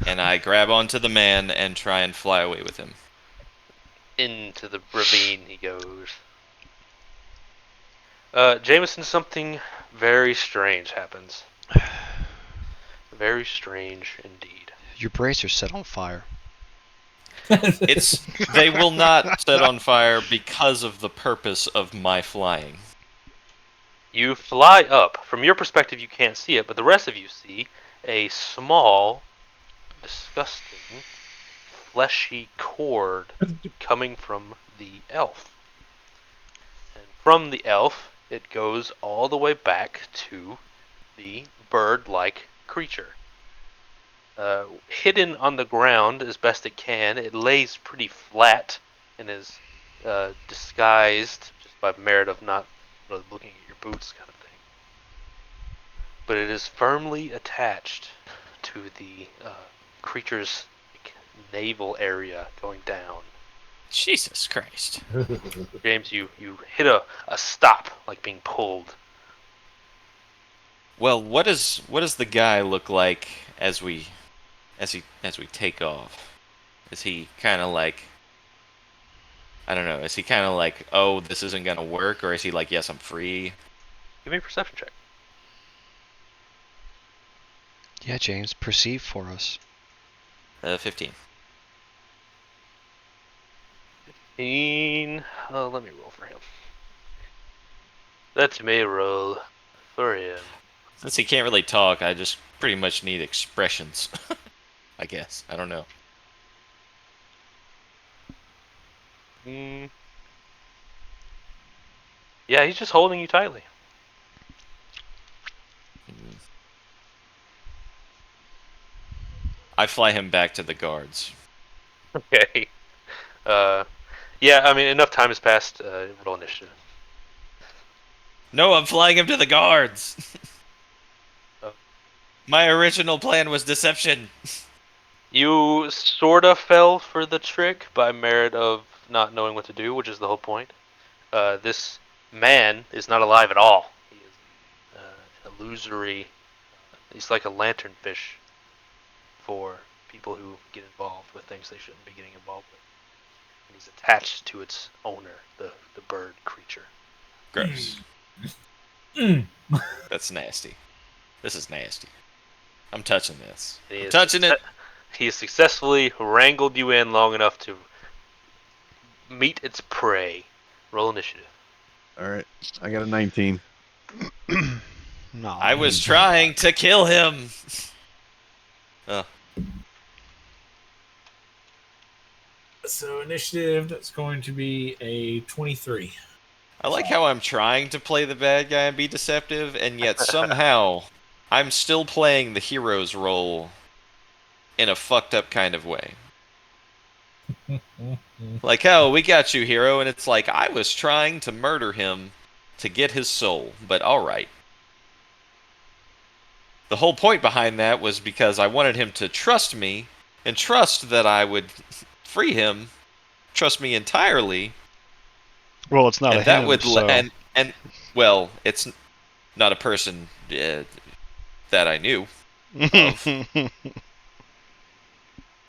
and I grab onto the man and try and fly away with him. Into the ravine he goes. Jameson, something very strange happens. Very strange indeed. Your bracer set on fire. They will not set on fire because of the purpose of my flying. You fly up. From your perspective, you can't see it, but the rest of you see a small, disgusting, fleshy cord coming from the elf. And from the elf, it goes all the way back to the bird-like creature. Hidden on the ground as best it can, it lays pretty flat and is disguised just by merit of not really looking at your boots, kind of thing. But it is firmly attached to the creature's navel area going down. Jesus Christ. James, you hit a stop, like being pulled. Well, what does the guy look like as we take off? Is he kind of like, I don't know, is he kind of like, "Oh, this isn't going to work," or is he like, "Yes, I'm free"? Give me a perception check. Yeah, James, perceive for us. 15. Let me roll for him. Let me roll for him. Since he can't really talk, I just pretty much need expressions. I guess. I don't know. Yeah, he's just holding you tightly. I fly him back to the guards. Okay. Yeah, I mean, enough time has passed. Roll initiative. No, I'm flying him to the guards. Oh. My original plan was deception. You sorta fell for the trick by merit of not knowing what to do, which is the whole point. This man is not alive at all. He is an illusory. He's like a lanternfish for people who get involved with things they shouldn't be getting involved with. And he's attached to its owner, the bird creature. Gross. That's nasty. This is nasty. I'm touching this. I'm touching it. He has successfully wrangled you in long enough to meet its prey. Roll initiative. All right. I got a 19. No. I was trying to kill him. Oh. So initiative, that's going to be a 23. I like how I'm trying to play the bad guy and be deceptive, and yet somehow I'm still playing the hero's role in a fucked up kind of way. Like, oh, we got you, hero, and it's like, I was trying to murder him to get his soul, but alright. The whole point behind that was because I wanted him to trust me, and trust that I would free him, trust me entirely, Well, it's not a and that him, would, so... and well, it's not a person that I knew of.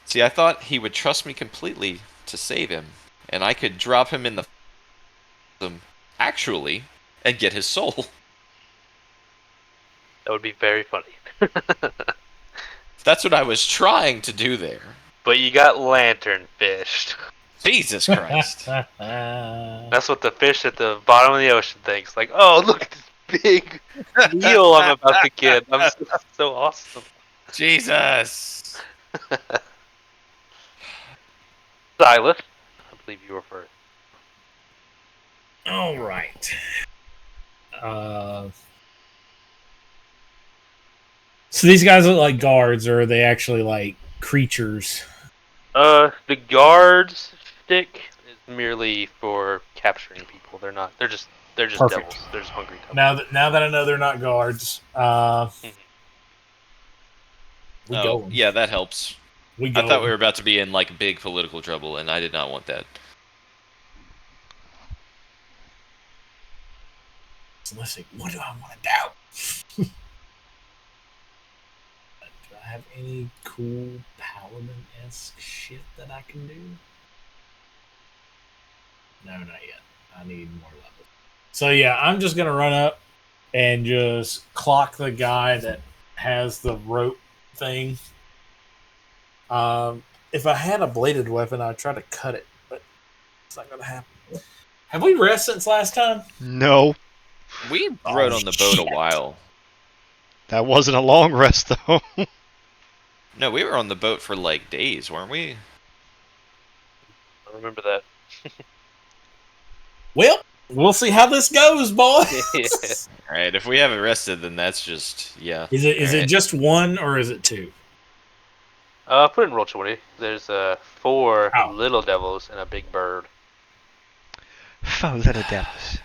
See, I thought he would trust me completely to save him, and I could drop him in the actually and get his soul. That would be very funny. That's what I was trying to do there. But you got lantern fished. Jesus Christ. That's what the fish at the bottom of the ocean thinks. Like, oh, look at this big eel I'm about to get. I'm so awesome. Jesus. Silas, I believe you were first. All right. So these guys look like guards, or are they actually like creatures? The guard's stick is merely for capturing people. They're not. They're just Perfect. devils. They're just hungry devils. Now that I know they're not guards, we go. Yeah, that helps. We go. I thought we were about to be in like big political trouble, and I did not want that. Let's see. What do I want to do? Do I have any cool paladin-esque shit that I can do? No, not yet. I need more levels. So yeah, I'm just gonna run up and just clock the guy that has the rope thing. If I had a bladed weapon, I'd try to cut it, but it's not gonna happen. Have we rest since last time? No, We rode on the boat shit. a while. that wasn't a long rest, though. No, we were on the boat for like days, weren't we? I remember that. Well, we'll see how this goes, boys. Alright, if we haven't rested, then that's just, yeah. Is it Alright. just one or is it two? Put it in roll 20. There's 4 Oh. little devils and a big bird. 4 little devils.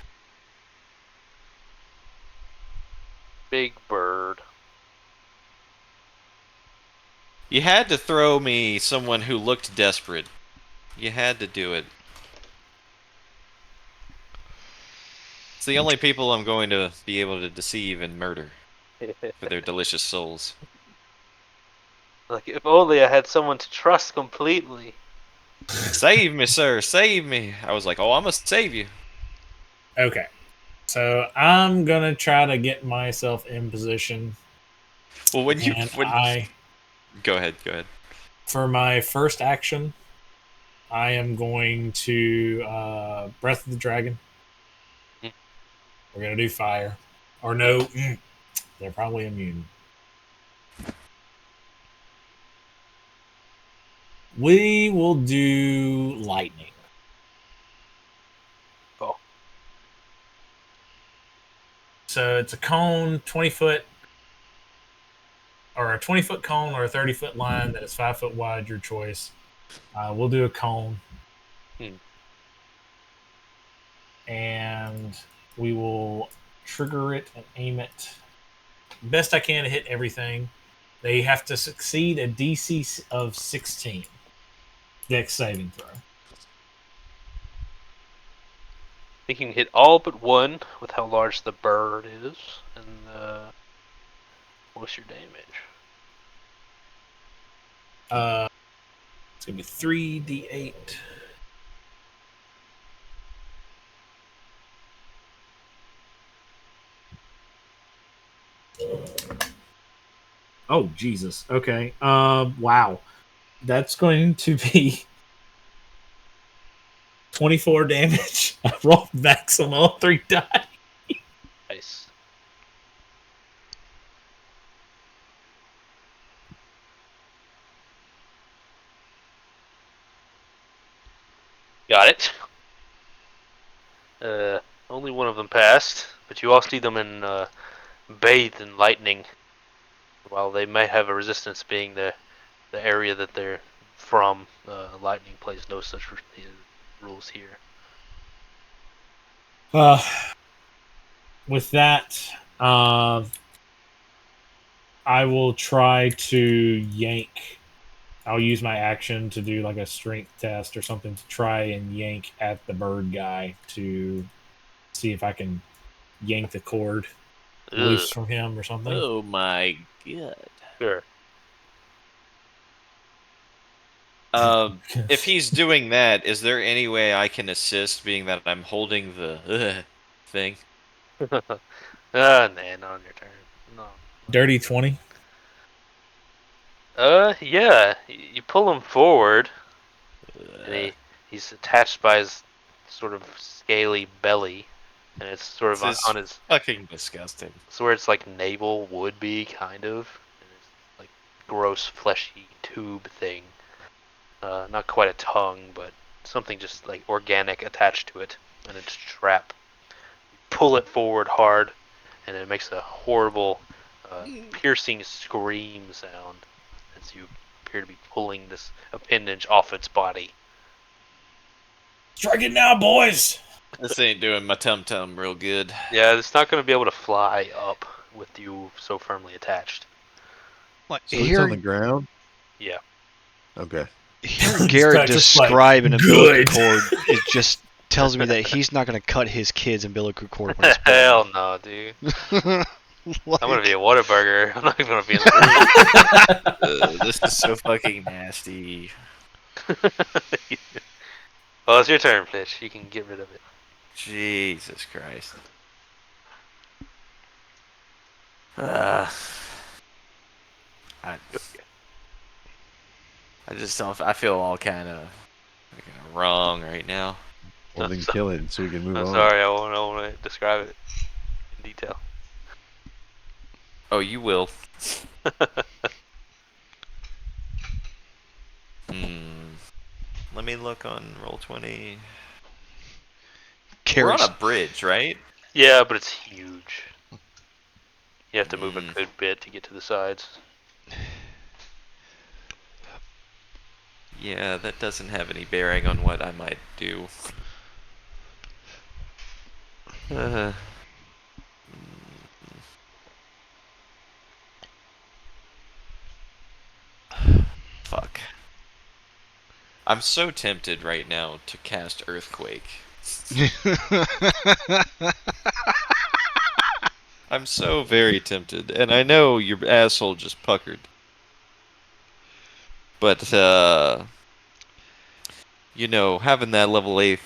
Big bird. You had to throw me someone who looked desperate. You had to do it. It's the only people I'm going to be able to deceive and murder for their delicious souls. Like, if only I had someone to trust completely. Save me, sir, save me. I was like, oh, I must save you. Okay. So I'm gonna try to get myself in position. Well, when you... And When... Go ahead. for my first action, I am going to Breath of the Dragon. We're gonna do fire. Or no, they're probably immune. We will do lightning. Oh. So it's a cone, 20-foot, or a 20-foot cone or a 30-foot line that is 5 foot wide, your choice. We'll do a cone. And we will trigger it and aim it best I can to hit everything. They have to succeed a DC of 16. Dex saving throw. I think you can hit all but one with how large the bird is. And what's your damage? It's gonna be 3d8. Oh Jesus. Okay. Wow. That's going to be 24 damage. I rolled max on all 3 die. Nice. Only one of them passed, but you all see them bathed in lightning. While they may have a resistance being the area that they're from, lightning plays no such rules here. With that, I will try to yank. I'll use my action to do like a strength test or something to try and yank at the bird guy to see if I can yank the cord Ugh. loose from him or something. Oh my god. Sure. If he's doing that, is there any way I can assist, being that I'm holding the thing? Nah, not on your turn. No. Dirty 20. Yeah. You pull him forward, and he's attached by his sort of scaly belly, and it's sort of This is on his. fucking disgusting. It's where its like navel would be, kind of. And it's like gross, fleshy tube thing. Not quite a tongue, but something just like organic attached to it, and it's a trap. You pull it forward hard, and it makes a horrible, piercing scream sound as you appear to be pulling this appendage off its body. Strike it now, boys! This ain't doing my tum-tum real good. Yeah, it's not going to be able to fly up with you so firmly attached. What? So it's on the ground? Yeah. Okay. Hearing Garrett Just like, describe an umbilical good. cord, it just tells me that he's not going to cut his kid's umbilical cord when he's Hell no, dude. born. I'm gonna be a Whataburger. I'm not gonna be in the room. This is so fucking nasty. Well, it's your turn, Flitch. You can get rid of it. Jesus Christ. I just don't. I feel all kind of wrong right now. Well, then kill it so we can move I'm on. sorry, I won't want to describe it in detail. Oh, you will. Hmm. Let me look on Roll20. We're on Carries. a bridge, right? Yeah, but it's huge. You have to move a Mm. good bit to get to the sides. Yeah, that doesn't have any bearing on what I might do. Fuck. I'm so tempted right now to cast Earthquake. I'm so very tempted, and I know your asshole just puckered. But, you know, having that level 8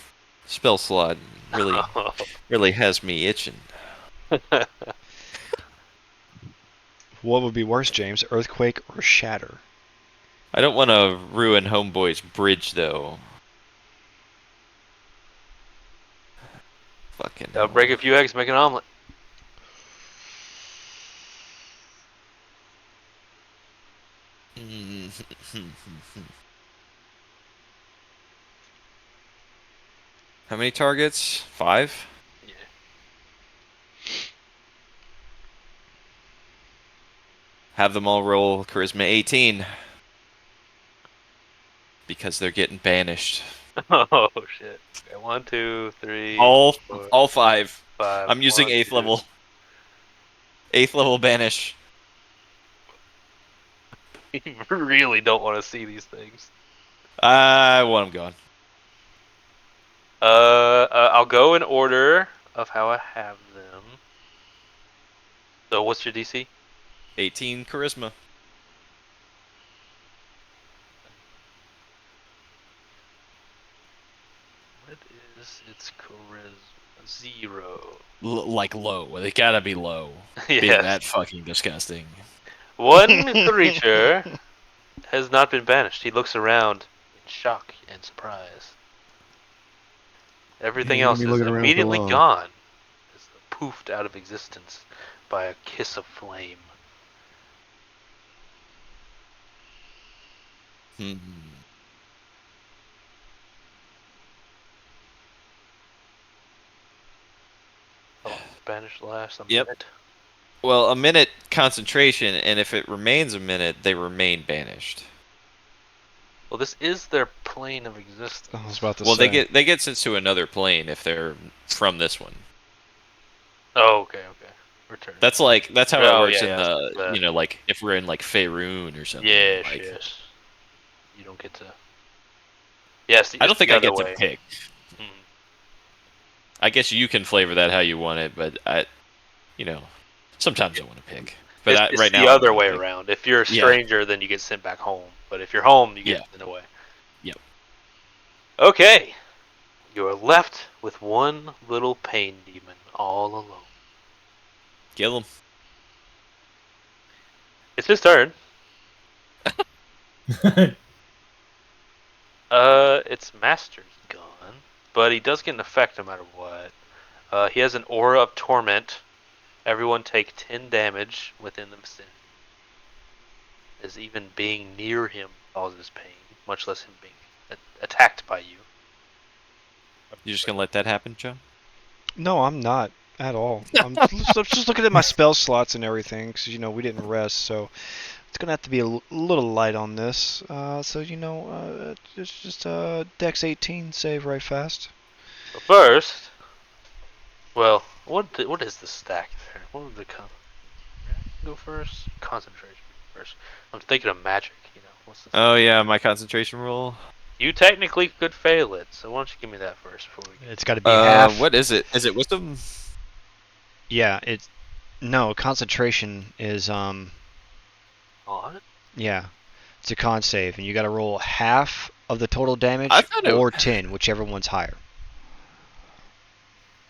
spell slot really has me itching. What would be worse, James? Earthquake or shatter? I don't want to ruin Homeboy's bridge, though. Fucking I'll hell. break a few eggs, make an omelet. How many targets? 5? Yeah. Have them all roll Charisma 18. Because they're getting banished. Oh shit. Okay, 1, 2, 3, All 4, 5. 5. I'm using 1, 8th 2. level. 8th level banish. You really don't want to see these things. I want them gone. I'll go in order of how I have them. So, what's your DC? 18 charisma. What is its charisma? 0. Like low. They gotta be low. Being Yes. that fucking disgusting. One creature has not been banished. He looks around in shock and surprise. Everything Yeah, you else be is looking around for immediately long. gone. It's poofed out of existence by a kiss of flame. Hmm. banished lasts a Yep. minute. Well, a minute concentration, and if it remains a minute, they remain banished. Well, this is their plane of existence. I was about to Well, say. they get sent to another plane if they're from this one. Oh, okay. Return. That's how it Oh, works yeah, in yeah. the like if we're in like Faerun or something. Yes, like, yes. You don't get to. Yes, I don't it's think the I other get way. to pick. Mhm. I guess you can flavor that how you want it, but sometimes I want to pick. But It's right the now, I other want way to pick. around. If you're a Yeah. stranger, then you get sent back home. But if you're home, you get Yeah. sent away. Yep. Okay. You're left with one little pain demon all alone. Kill him. It's his turn. Its master's gone, but he does get an effect no matter what. He has an aura of torment. Everyone take 10 damage within the vicinity. As even being near him causes pain, much less him being attacked by you. You just gonna let that happen, Joe? No, I'm not at all. I'm just looking at my spell slots and everything, because, we didn't rest, so it's going to have to be a little light on this. Just Dex 18, save right fast. So first, well, what is the stack there? What would the go first? Concentration first. I'm thinking of magic. What's this? Oh yeah, my concentration roll. You technically could fail it, so why don't you give me that first before we get. It's got to be half. What is it? Is it wisdom? Yeah, no, concentration is On? yeah. It's a con save, and you got to roll half of the total damage I thought or 10, whichever one's higher.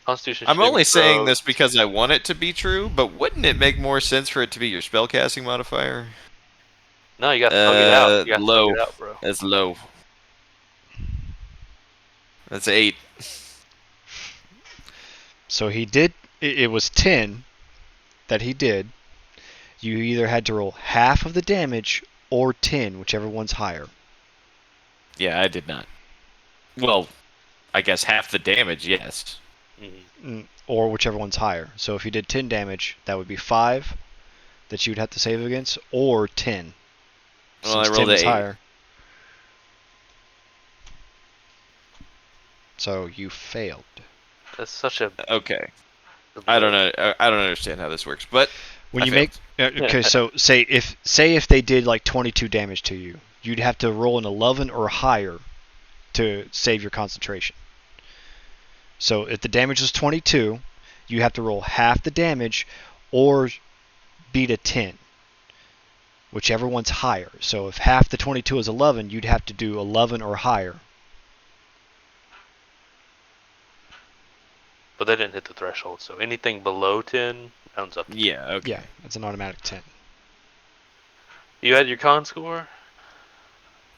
Constitution. I'm only saying throws. this because I want it to be true, but wouldn't it make more sense for it to be your spellcasting modifier? No, you got to thug it out. You got to Low. thug it out, bro. That's low. That's 8. So he did. It was 10 that he did. You either had to roll half of the damage or 10, whichever one's higher. Yeah, I did not. Well, I guess half the damage, yes. Or whichever one's higher. So if you did 10 damage, that would be 5 that you'd have to save against, or 10. Well, I Since rolled 10 was 8. higher. So you failed. That's such a. Okay. I don't know. I don't understand how this works, but When I you failed. make okay, so say if they did like 22 damage to you, you'd have to roll an 11 or higher to save your concentration. So if the damage is 22, you have to roll half the damage or beat a 10, whichever one's higher. So if half the 22 is 11, you'd have to do 11 or higher. But they didn't hit the threshold, so anything below 10 rounds up. Yeah, okay. Yeah, it's an automatic 10. You had your con score?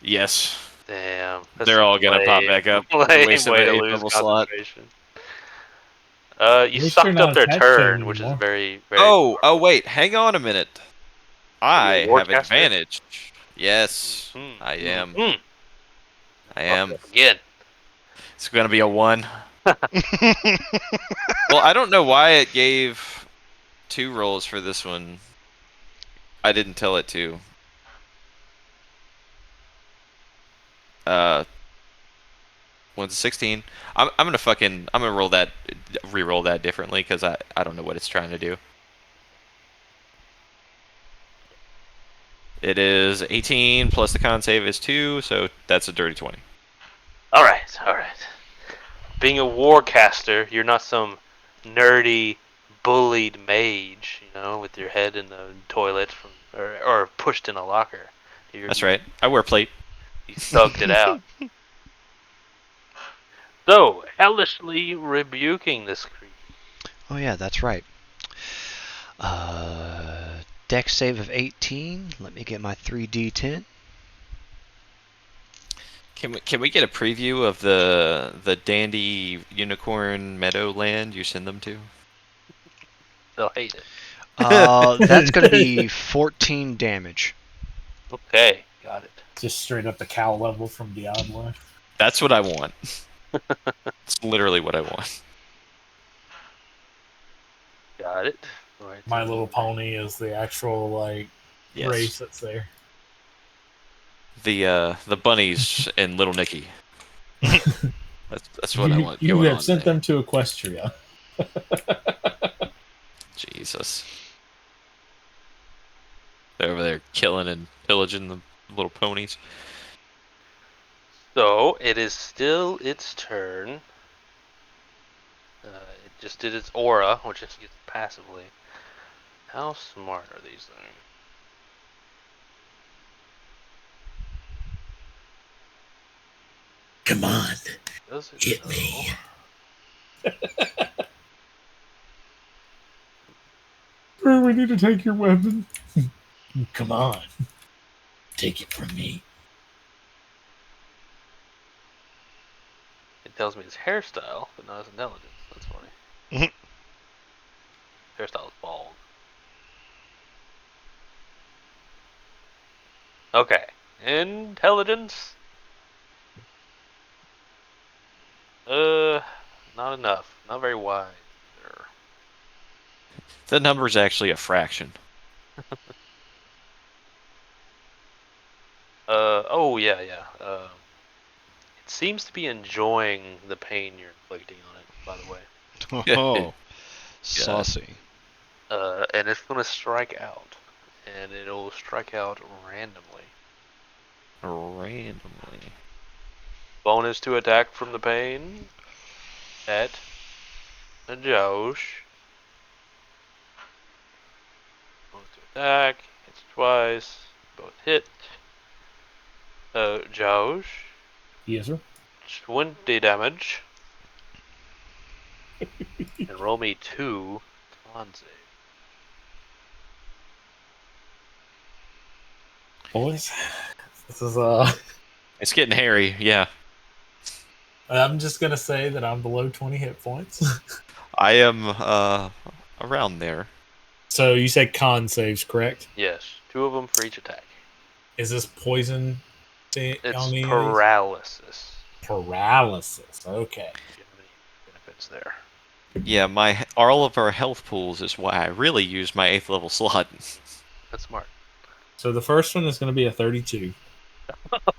Yes. Damn. They're all gonna pop back up. Lame Wasted way my to 8 lose level slot. concentration. You least you're sucked not up their attached to turn, them which is anymore. very, very. Oh, wait. Hang on a minute. I you a have warcaster? advantage. Yes, Mhm. I am. Mhm. I am. Fuck up again. It's gonna be a 1. Well, I don't know why it gave 2 rolls for this one. I didn't tell it to. 1 to 16. I'm gonna roll that, re-roll that differently because I don't know what it's trying to do. It is 18 plus the con save is 2, so that's a dirty 20. Alright. Being a warcaster, you're not some nerdy, bullied mage, with your head in the toilet or pushed in a locker. That's right. I wear plate. You thugged it out. So, hellishly rebuking this creature. Oh yeah, that's right. Dex save of 18. Let me get my 3d10. Can we get a preview of the dandy unicorn meadowland you send them to? They'll hate it. That's going to be 14 damage. Okay, got it. Just straight up the cow level from Diablo. That's what I want. It's literally what I want. Got it. Right. My Little Pony is the actual Yes. race that's there. The bunnies and Little Nicky. That's what I want. You going have on sent there. them to Equestria. Jesus. They're over there killing and pillaging the little ponies. So it is still its turn. It just did its aura, which it gets passively. How smart are these things? Come on, Does it hit though? me. We need to take your weapon. Come on, take it from me. It tells me its hairstyle, but not its intelligence. That's funny. Hairstyle is bald. Okay. Intelligence? Not enough. Not very wise. There. The number's actually a fraction. Oh yeah, yeah. It seems to be enjoying the pain you're inflicting on it, by the way. Oh, saucy. And it's gonna strike out. And it'll strike out randomly. Randomly. Bonus to attack from the pain. At Josh. Bonus to attack. Hits twice. Both hit. Josh. Yes, sir. 20 damage. And roll me 2 con save. Boys, this is It's getting hairy, yeah. I'm just gonna say that I'm below 20 hit points. I am around there. So you said con saves, correct? Yes, 2 of them for each attack. Is this poison thing It's on these? paralysis. Paralysis. Okay. Do you have any benefits there? Yeah, all of our health pools is why I really use my 8th level slot. That's smart. So the first one is going to be a 32.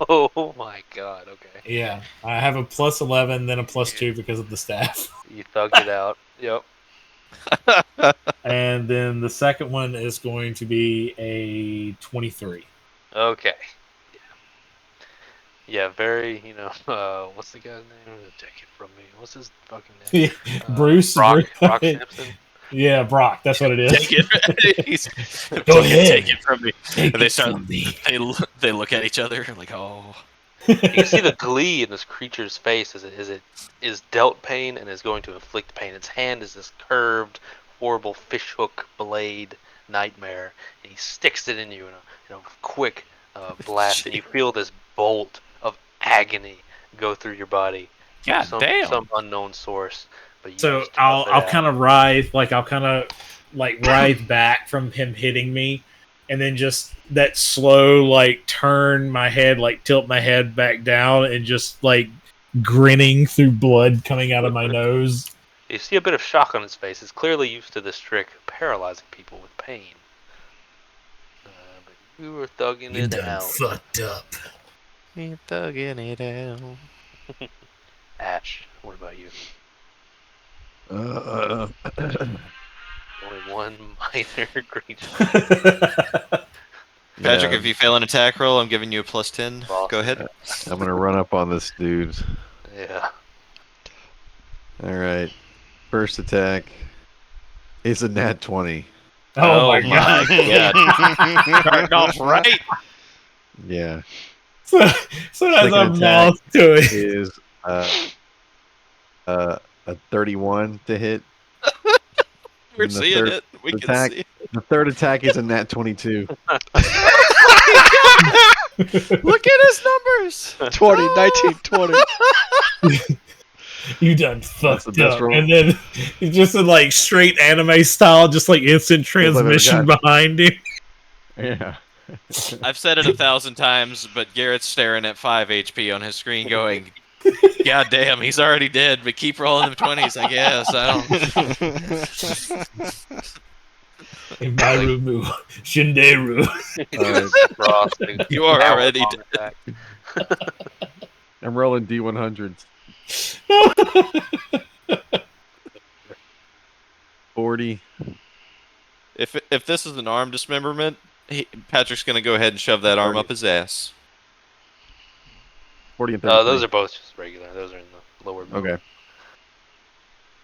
Oh my god, okay. Yeah, I have a plus 11, then a plus 2 because of the staff. You thugged it out. Yep. And then the second one is going to be a 23. Okay. Yeah, very, what's the guy's name? Take it from me. What's his fucking name? Bruce. Brock Brock. Sampson? Yeah, Brock. That's what it is. Take it. Go ahead. Take it from me. Take And they it start. from me. They look at each other like, oh. You can see the glee in this creature's face as it is dealt pain and is going to inflict pain. Its hand is this curved, horrible fishhook blade nightmare, and he sticks it in you in a quick blast, and you feel this bolt of agony go through your body. God from damn. some unknown source. But you So just tough it I'll out. kind of writhe, writhe back from him hitting me, and then just that slow turn my head, tilt my head back down, and just grinning through blood coming out of my nose. You see a bit of shock on his face. He's clearly used to this trick of paralyzing people with pain. But you were thugging You it done out. fucked up. You're thugging it out. Ash, what about you? Uh, Only one minor creature. Patrick, yeah, if you fail an attack roll, I'm giving you a plus 10. Awesome. Go ahead. I'm gonna run up on this dude. Yeah. All right, first attack. It's a nat 20. Oh, my god. God. Starting off right. Yeah, So as Second I'm attack. mouth to it. is a 31 to hit. We're And the seeing third it. We can attack- see. The third attack is a nat 22. Look at his numbers. 20, 19, 20. You done That's the fucked best up. roll. And then just in straight anime style, just instant transmission got- behind him. Yeah. I've said it 1,000 times, but Garrett's staring at 5 HP on his screen going, God damn, he's already dead, but keep rolling them 20s, I guess. I don't. Imairumu. Shinderu. All right, Frost, You are hour already long dead. attack. I'm rolling D100s. 40. If this is an arm dismemberment, Patrick's gonna go ahead and shove that arm 40. up his ass. 40 and 33. Those are both just regular. Those are in the lower middle. Okay.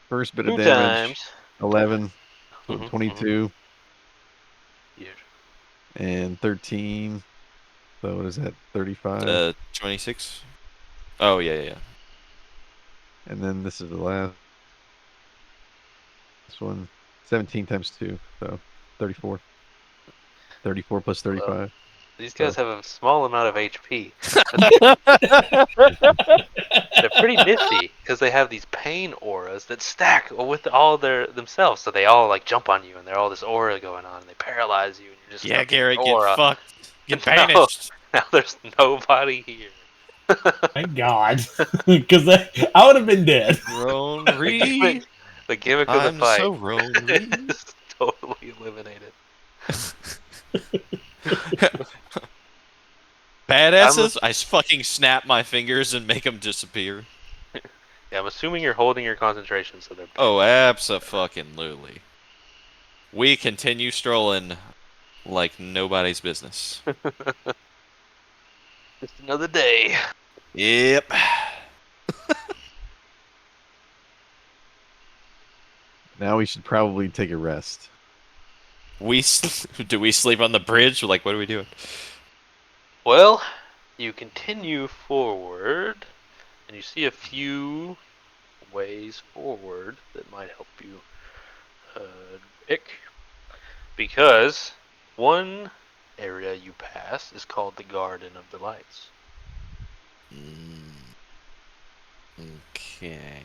First bit of 2 damage. times. 11, Mhm, 22, Huge. and 13. So what is that? 35. 26. Oh yeah. And then this is the last one. 17 times 2. So 34. 34 plus 35. These guys So- have a small amount of HP. They're pretty nifty because they have these pain auras that stack with all themselves. So they all like jump on you, and they're all this aura going on, and they paralyze you, and you're just Yeah, stuck in Garrett, this get aura. fucked. Get No. banished. Now there's nobody here. Thank God. Because I would have been dead. Ronry. The gimmick of the I'm fight so Ronry. is totally eliminated. Badasses, I fucking snap my fingers and make them disappear. Yeah, I'm assuming you're holding your concentration, so they're. Oh, abso-fucking-lutely. We continue strolling like nobody's business. Just another day. Yep. Now we should probably take a rest. Do we sleep on the bridge? Like, what are we doing? Well, you continue forward, and you see a few ways forward that might help you pick. Because one area you pass is called the Garden of Delights. Okay.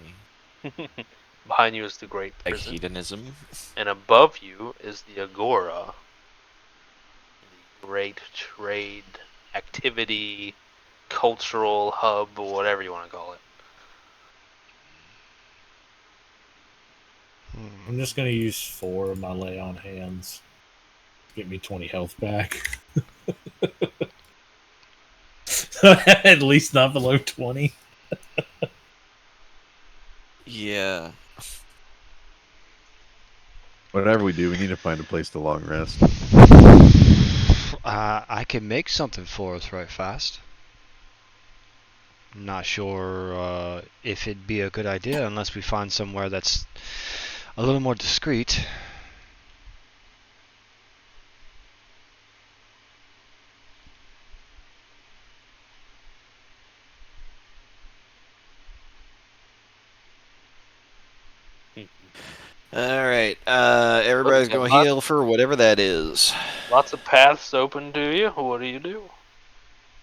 Behind you is the Great Like Prison, hedonism. and above you is the Agora, the great trade activity, cultural hub, or whatever you want to call it. I'm just going to use 4 of my lay on hands. Get me 20 health back. At least not below 20. Yeah. Whatever we do, we need to find a place to long rest. I can make something for us right fast. I'm not sure if it'd be a good idea unless we find somewhere that's a little more discreet. Alright, everybody's Look, going to heal for whatever that is. Lots of paths open to you. What do you do?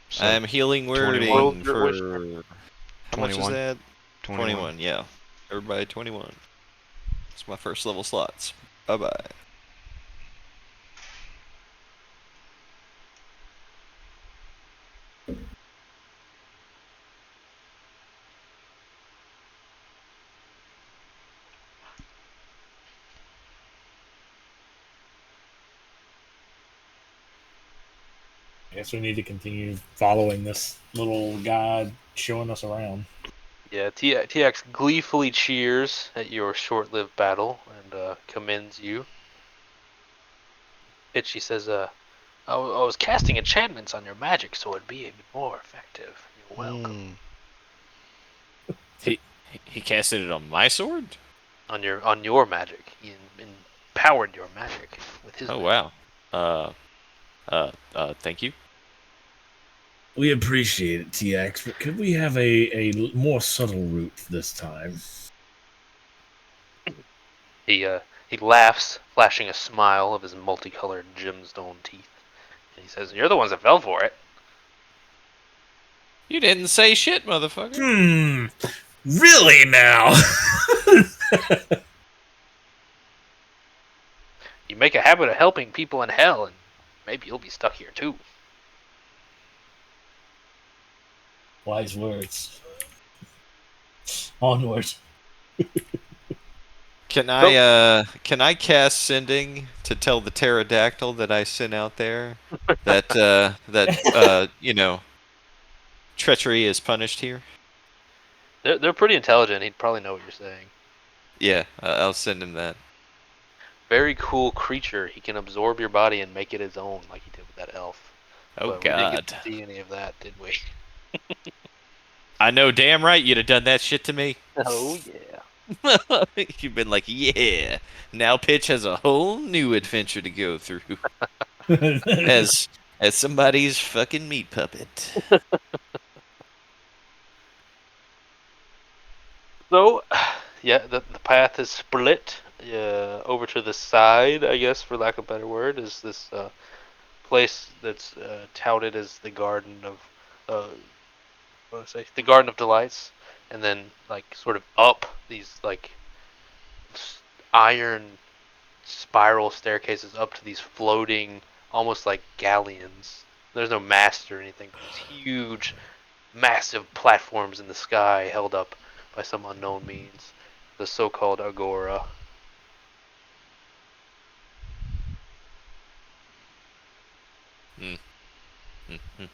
So I'm healing 21. wording Your wish. for... How much is 21. that? 21, yeah. Everybody 21. It's my first level slots. Bye-bye. I guess we need to continue following this little guide showing us around. Yeah, TX gleefully cheers at your short-lived battle and commends you. Itchy says, I was casting enchantments on your magic, so it'd be even more effective. You're welcome. He casted it on my sword? On your magic. He empowered your magic with his Oh, magic. wow. Thank you. We appreciate it, TX, but could we have a more subtle route this time? He laughs, flashing a smile of his multicolored gemstone teeth. And he says, "You're the ones that fell for it." You didn't say shit, motherfucker. Really now? You make a habit of helping people in hell, and maybe you'll be stuck here too. Wise words. Onward. Can I cast sending to tell the pterodactyl that I sent out there that treachery is punished here? They're pretty intelligent. He'd probably know what you're saying. Yeah, I'll send him that. Very cool creature. He can absorb your body and make it his own, like he did with that elf. Oh But we didn't get God. to see any of that, did we? I know damn right you'd have done that shit to me. Oh yeah. You've been like, yeah. Now Pitch has a whole new adventure to go through as somebody's fucking meat puppet. So, yeah, the path is split. Over to the side, I guess, for lack of a better word, is this place that's touted as the Garden of, what do I say? The Garden of Delights, and then like sort of up these like iron spiral staircases up to these floating, almost like galleons. There's no mast or anything, but these huge, massive platforms in the sky held up by some unknown means. The so-called agora. Mm. Mm-hmm.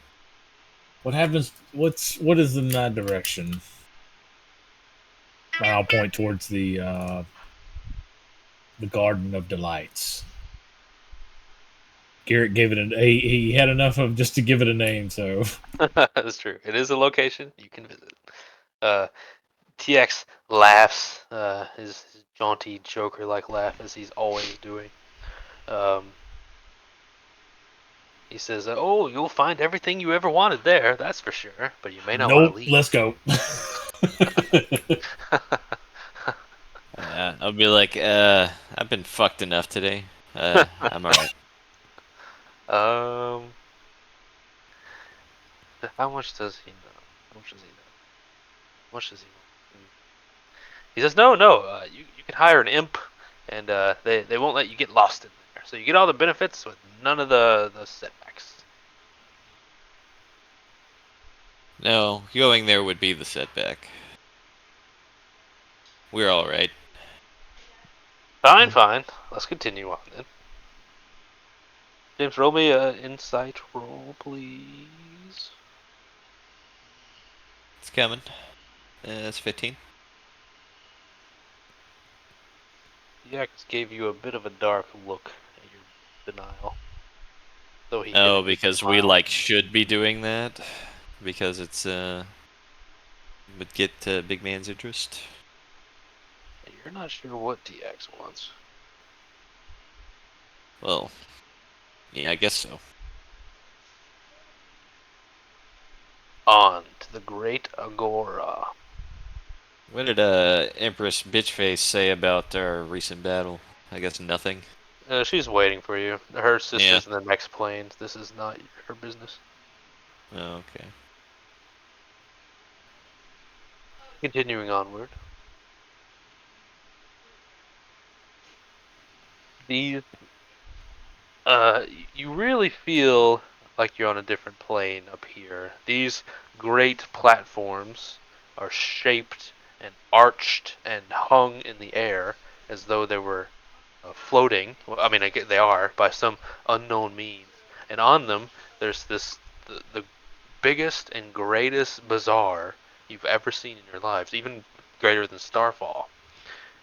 What happens? What is in that direction? I'll point towards the Garden of Delights. Garrett gave it he had enough of just to give it a name, so That's true. It is a location you can visit. TX laughs, his jaunty Joker-like laugh as he's always doing. Um, he says, "Oh, you'll find everything you ever wanted there, that's for sure. But you may not want to nope. leave." Let's go. I'll be like, I've been fucked enough today. I'm alright. How much does he know? How much does he know? How much does he know? He says, "No, no. You can hire an imp, and they won't let you get lost in there. So you get all the benefits with none of the setbacks." No, going there would be the setback. We're alright. Fine, fine. Let's continue on then. James, roll me an insight roll, please. It's coming. It's 15. Yax gave you a bit of a dark look at your denial. Though he Oh, did because we smile. should be doing that because it's would get big man's interest. You're not sure what TX wants. Well, yeah, I guess so. On to the Great Agora. What did Empress Bitchface say about our recent battle? I guess nothing. She's waiting for you. Her Yeah. sister's in the next plane. This is not her business. Oh, okay. Continuing onward. These, you really feel like you're on a different plane up here. These great platforms are shaped and arched and hung in the air as though they were floating. Well, I mean, they are by some unknown means. And on them, there's the biggest and greatest bazaar you've ever seen in your lives, even greater than Starfall.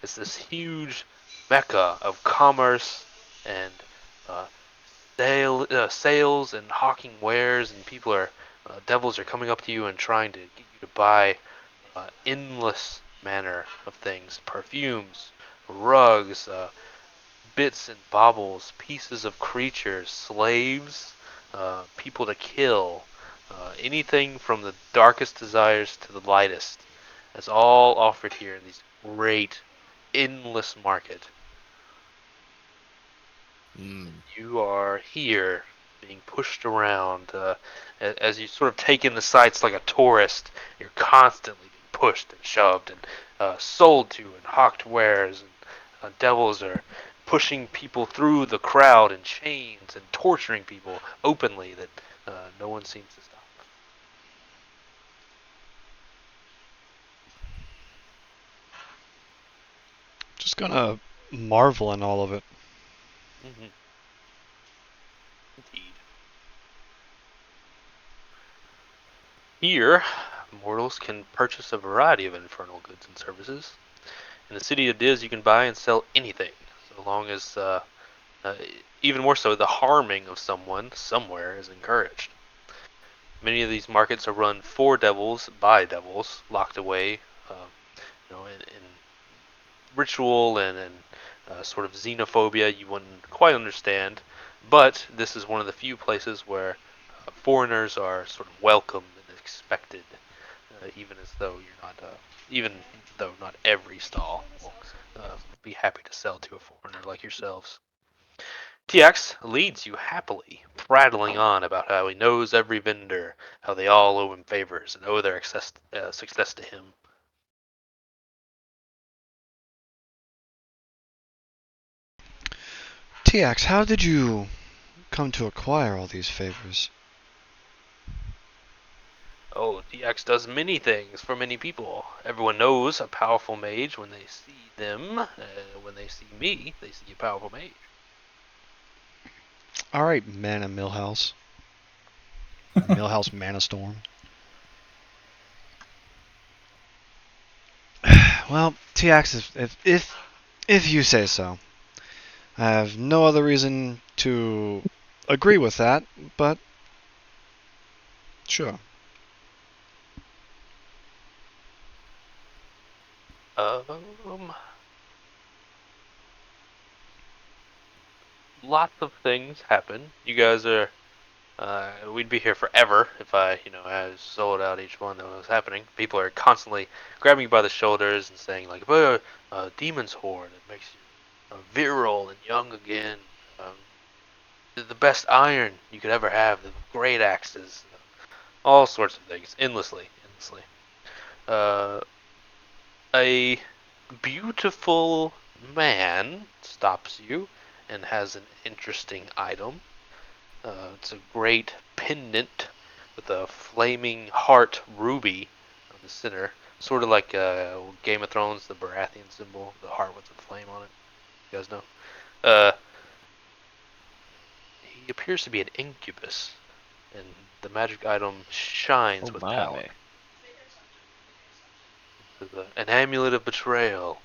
It's this huge mecca of commerce and uh, sales and hawking wares, and people are devils are coming up to you and trying to get you to buy endless manner of things, perfumes, rugs, bits and baubles, pieces of creatures, slaves, people to kill, anything from the darkest desires to the lightest. That's all offered here in these great, endless market. Mm. You are here being pushed around as you sort of take in the sights like a tourist. You're constantly being pushed and shoved and sold to and hawked wares, and devils are pushing people through the crowd in chains and torturing people openly that no one seems to stop. gonna marvel in all of it. Mm-hmm. Indeed. Here, mortals can purchase a variety of infernal goods and services. In the city of Diz, you can buy and sell anything, so long as, uh, even more so, the harming of someone somewhere is encouraged. Many of these markets are run for devils by devils, locked away, in ritual and sort of xenophobia you wouldn't quite understand. But this is one of the few places where foreigners are sort of welcomed and expected, even as though you're not, even though not every stall will be happy to sell to a foreigner like yourselves. TX leads you happily, prattling on about how he knows every vendor, how they all owe him favors and owe their success to him. TX, how did you come to acquire all these favors? Oh, TX does many things for many people. Everyone knows a powerful mage when they see them. When they see me, they see a powerful mage. Alright, Mana Millhouse. Millhouse Mana Storm. Well, TX, if you say so. I have no other reason to agree with that, but sure. Lots of things happen. You guys are. We'd be here forever if I sold out each one that was happening. People are constantly grabbing you by the shoulders and saying like, "Demon's Horde, it makes you virile and young again. Um, the best iron you could ever have. The great axes, all sorts of things, endlessly. Uh, a beautiful man stops you and has an interesting item. It's a great pendant with a flaming heart ruby on the center, sort of like Game of Thrones, the Baratheon symbol, the heart with the flame on it. You guys know. Uh, he appears to be an incubus, and the magic item shines Oh with power. my. An amulet of betrayal,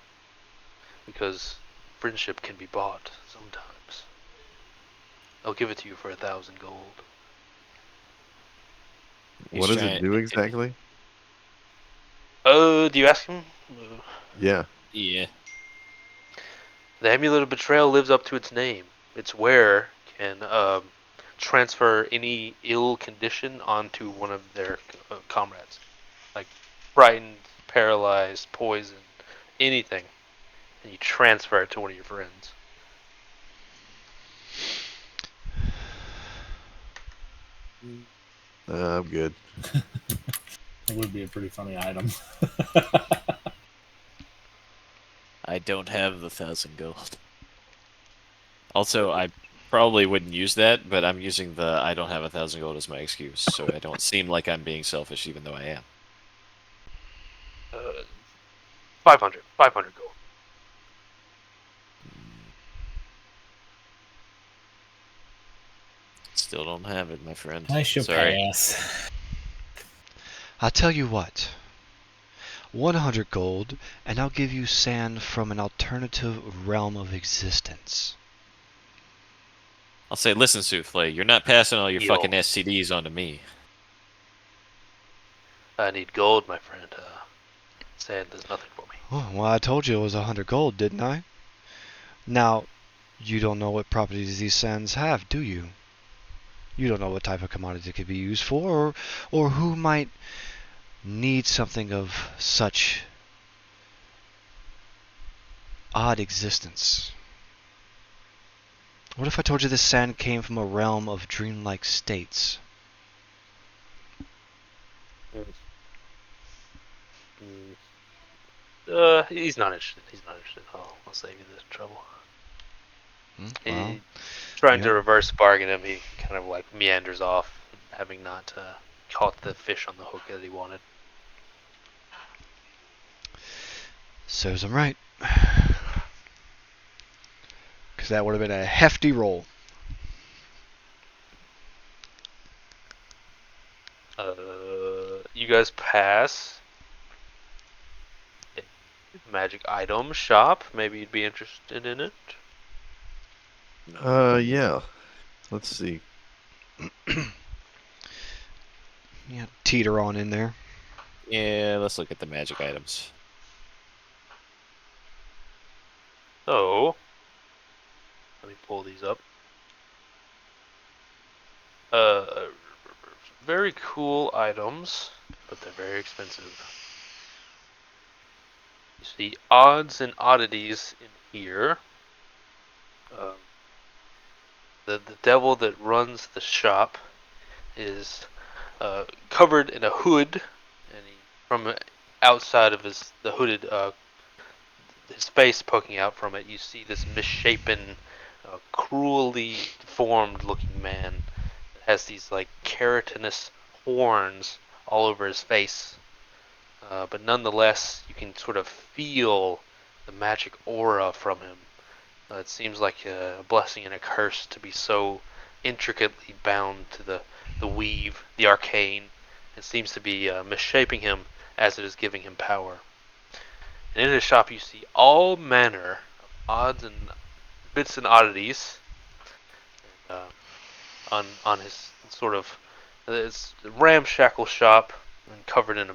because friendship can be bought sometimes. I'll give it to you for 1,000 gold. What does it do exactly? Do you ask him? Yeah. Yeah. The amulet of betrayal lives up to its name. Its wearer can transfer any ill condition onto one of their comrades, like frightened, paralyzed, poisoned, anything, and you transfer it to one of your friends. I'm good. It would be a pretty funny item. I don't have the 1,000 gold. Also, I probably wouldn't use that, but I'm using the I don't have 1,000 gold as my excuse, so I don't seem like I'm being selfish, even though I am. 500 gold. Still don't have it, my friend. I shall Sorry. pass. I'll tell you what. 100 gold, and I'll give you sand from an alternative realm of existence. I'll say, listen, Souffle, you're not passing all your Deal. fucking STDs onto me. I need gold, my friend. Sand does nothing for me. Oh, well, I told you it was 100 gold, didn't I? Now, you don't know what properties these sands have, do you? You don't know what type of commodity it could be used for, or who might need something of such odd existence. What if I told you this sand came from a realm of dreamlike states? He's not interested. I'll save you this trouble. Well, Trying to yeah. reverse bargain him, he kind of like meanders off, having not caught the fish on the hook that he wanted. Serves him right. because that would have been a hefty roll. You guys pass a magic item shop. Maybe you'd be interested in it. Yeah. Let's see. Yeah, teeter on in there. Yeah, let's look at the magic items. So, let me pull these up. Very cool items, but they're very expensive. You see odds and oddities in here. The devil that runs the shop is covered in a hood, and from outside of the hooded his face poking out from it, you see this misshapen, cruelly deformed looking man that has these like keratinous horns all over his face. But nonetheless, you can sort of feel the magic aura from him. It seems like a blessing and a curse to be so intricately bound to the weave, the arcane. It seems to be misshaping him as it is giving him power. And in his shop, you see all manner of odds and bits and oddities. And, on his sort of it's a ramshackle shop and covered in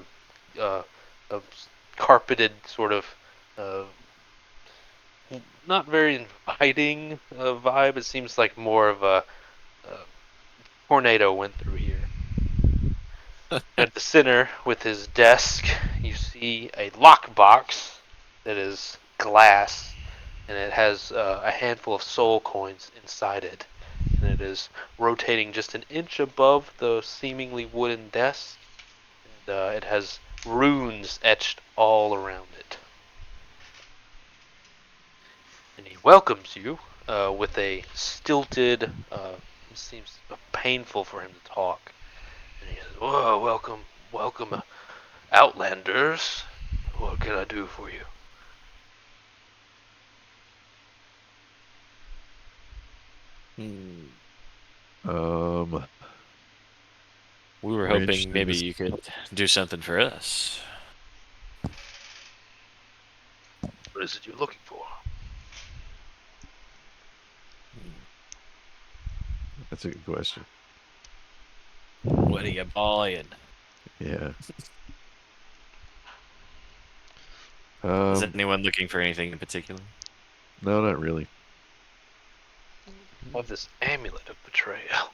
a carpeted sort of uh, not very inviting vibe. It seems like more of a tornado went through here. At the center, with his desk, you see a lockbox that is glass, and it has a handful of soul coins inside it. And it is rotating just an inch above the seemingly wooden desk. And it has runes etched all around it. And he welcomes you with a stilted, it seems painful for him to talk. And he says, "Whoa, welcome, Outlanders. What can I do for you?" Um, We were We're hoping interested in maybe this. you could do something for us. What is it you're looking for? That's a good question. What are you buying? Yeah. Is Um, anyone looking for anything in particular? no, not really. I have this amulet of betrayal.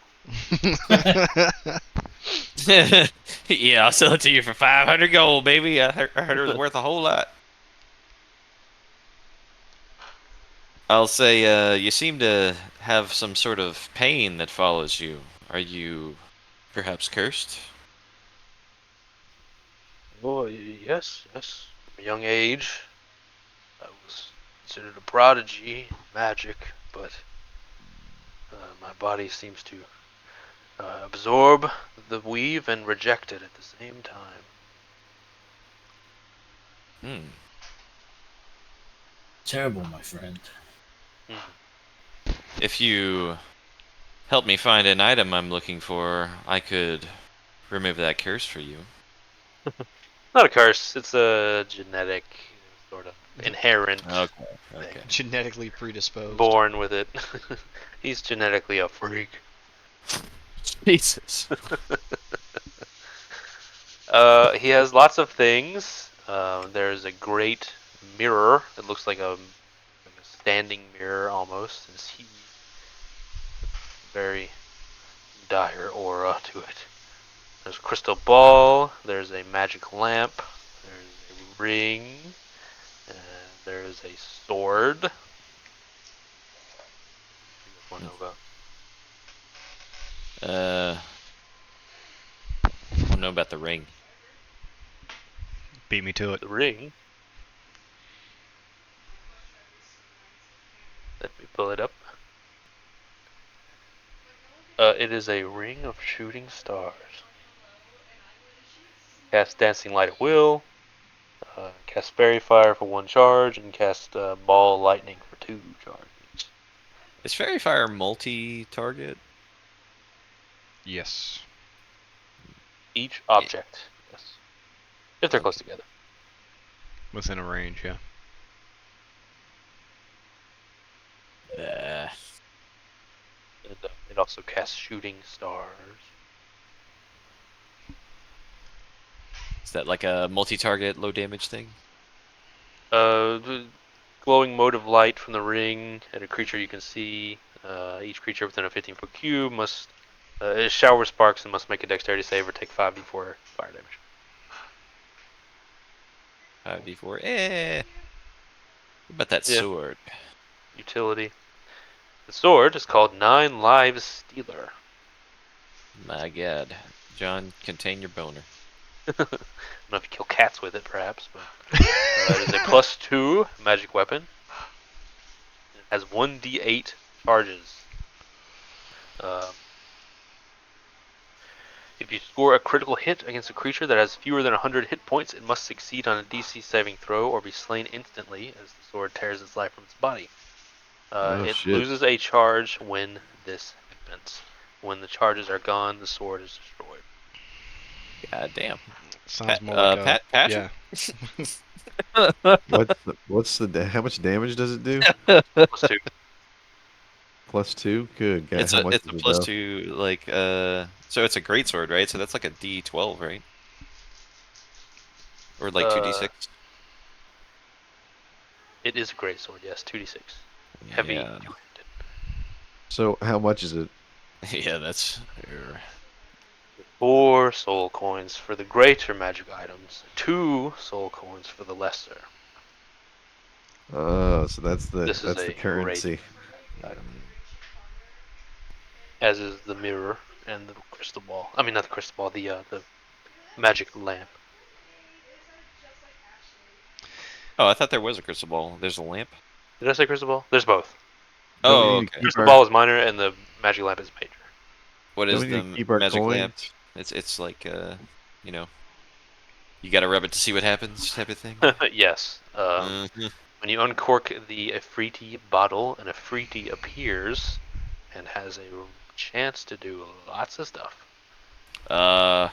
Yeah, I'll sell it to you for 500 gold, baby. I heard it was worth a whole lot. I'll say, you seem to have some sort of pain that follows you. Are you perhaps cursed? Oh, yes. From a young age, I was considered a prodigy in magic, but my body seems to absorb the weave and reject it at the same time. Hmm. Terrible, my friend. If you help me find an item I'm looking for, I could remove that curse for you. Not a curse, it's a genetic, sort of inherent Okay. thing. Genetically predisposed. Born with it. He's genetically a freak. Jesus. He has lots of things. There's a great mirror. It looks like a standing mirror almost. It's huge. Very dire aura to it. There's a crystal ball. There's a magic lamp. There's a ring. And there's a sword. What do you want to know about? I don't know about the ring. Beat me to it. The ring. Let me pull it up. It is a ring of shooting stars. Cast Dancing Light at will. Cast Fairy Fire for 1 charge, and cast Ball Lightning for 2 charges. Is Fairy Fire multi-target? Yes. Each object, yes. If they're close together. Within a range, yeah. And, it also casts shooting stars. Is that like a multi-target, low damage thing? The glowing mode of light from the ring at a creature you can see. Each creature within a 15-foot cube must it showers sparks and must make a dexterity save or take 5d4 fire damage. 5d4. What about that Yeah. sword? Utility. The sword is called 9 Lives Stealer. My god. John, contain your boner. I don't know if you kill cats with it, perhaps, but it is a +2 magic weapon. It has 1d8 charges. If you score a critical hit against a creature that has fewer than 100 hit points, it must succeed on a DC saving throw or be slain instantly as the sword tears its life from its body. It shit. loses a charge when this happens. When the charges are gone, the sword is destroyed. God damn. Sounds more like a Patrick? yeah. How much damage does it do? +2. +2? Good God. It's How a much it's is a it though? +2 like so it's a great sword, right? So that's like a D12, right? Or like 2d6. It is a great sword, yes. 2d6. Heavy Yeah. two-handed. So how much is it? Yeah, that's 4 soul coins for the greater magic items. 2 soul coins for the lesser. Oh, so that's This is the a great currency. item. As is the mirror and the crystal ball. I mean, not the crystal ball. The magic lamp. Oh, I thought there was a crystal ball. There's a lamp. Did I say crystal ball? There's both. Don't we Oh, need to okay. keep Crystal our ball is minor, and the magic lamp is major. What don't is we need the to keep our magic lamp? coins? It's like you know, you gotta rub it to see what happens type of thing. Yes. Mhm. When you uncork the Afriti bottle, an Afriti appears and has a chance to do lots of stuff. Uh,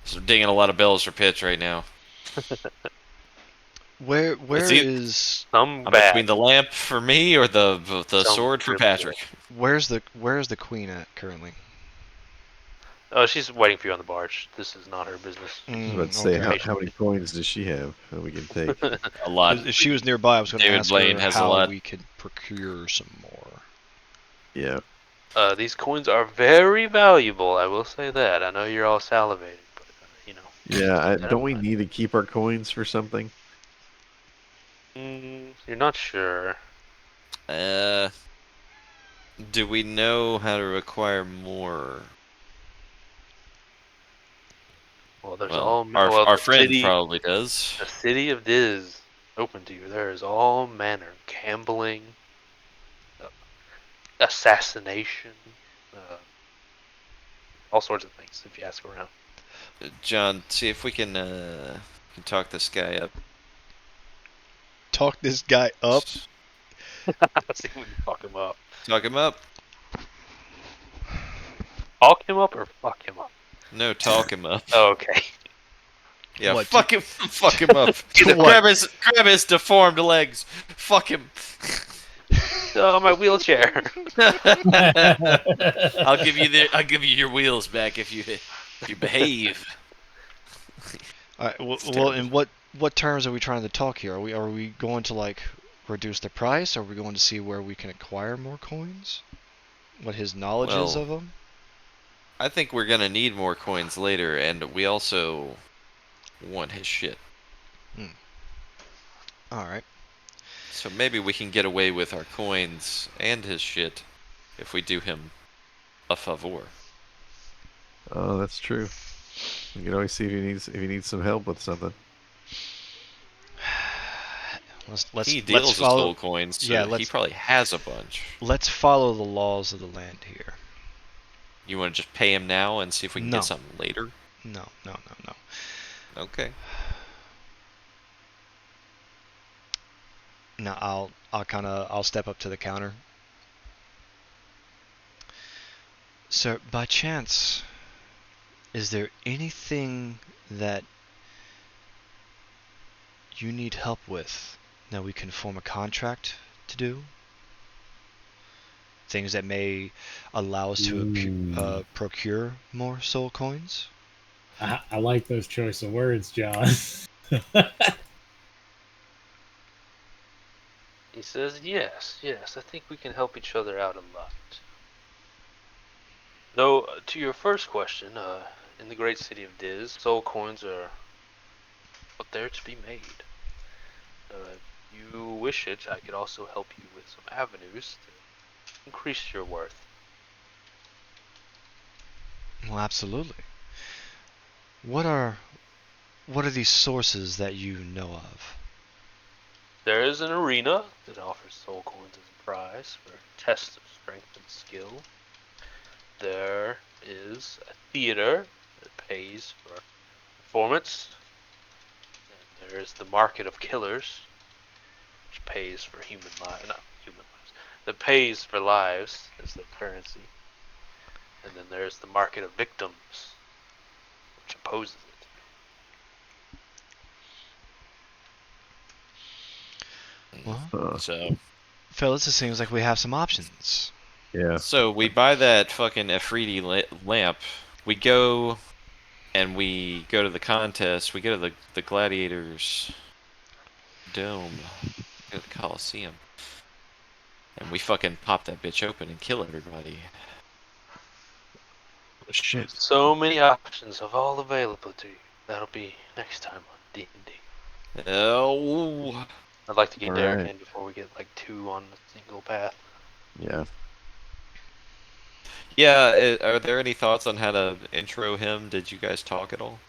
so dinging a lot of bells for Pitch right now. Where It's e- is Some I'm bad, between the lamp for me or the some sword for really Patrick. where's the queen at currently? Oh, she's waiting for you on the barge. This is not her business. I was about to say, Okay. how many coins does she have that we can take? A lot. If she was nearby, I was going to David ask Blaine her has a how lot. we could procure some more. Yeah. These coins are very valuable. I will say that. I know you're all salivating, but Yeah, keep that in don't we mind. need to keep our coins for something? You're not sure. Do we know how to acquire more? Well, there's Well, all our the friend city. probably does. The city of Diz open to you. There is all manner of gambling, uh, assassination, uh, all sorts of things. If you ask around, John, see if we can talk this guy up. Talk this guy up. let's see if we can fuck him up. Talk him up. Talk him up or fuck him up. No, talk him up. Oh, okay. Yeah, What, fuck him. Fuck him up. What? grab his deformed legs. Fuck him. Oh, my wheelchair. I'll give you your wheels back if you behave. Well, terrible. in what terms are we trying to talk here? Are we going to like reduce the price? Are we going to see where we can acquire more coins? What his knowledge is Well, of them? I think we're gonna need more coins later, and we also want his shit. All right. So maybe we can get away with our coins and his shit if we do him a favor. Oh, that's true. We can always see if he needs some help with something. He Let's deals with follow. soul coins, so Yeah, he let's probably has a bunch. let's follow the laws of the land here. You want to just pay him now and see if we can No. get something later? No. Okay. Now I'll step up to the counter. Sir, by chance, is there anything that you need help with that we can form a contract to do? Things that may allow us to procure more soul coins? I like those choice of words, John. He says, yes, I think we can help each other out a lot. Though, to your first question, in the great city of Diz, soul coins are out there to be made. If you wish it, I could also help you with some avenues to increase your worth. Well, absolutely. What are these sources that you know of? There is an arena that offers soul coins as a prize for tests of strength and skill. There is a theater that pays for performance. And there is the market of killers, which pays for not human lives, that pays for lives as their currency. And then there's the market of victims, which opposes it. Well, So, fellas, it seems like we have some options. Yeah. so we buy that fucking Afridi lamp. We go and we go to the contest. We go to the Gladiators Dome. Go to the Coliseum. And we fucking pop that bitch open and kill everybody. Shit. So many options of all available to you. That'll be next time on D&D. Oh. I'd like to get Derek Alright. in before we get like 2 on a single path. Yeah. Yeah, are there any thoughts on how to intro him? Did you guys talk at all?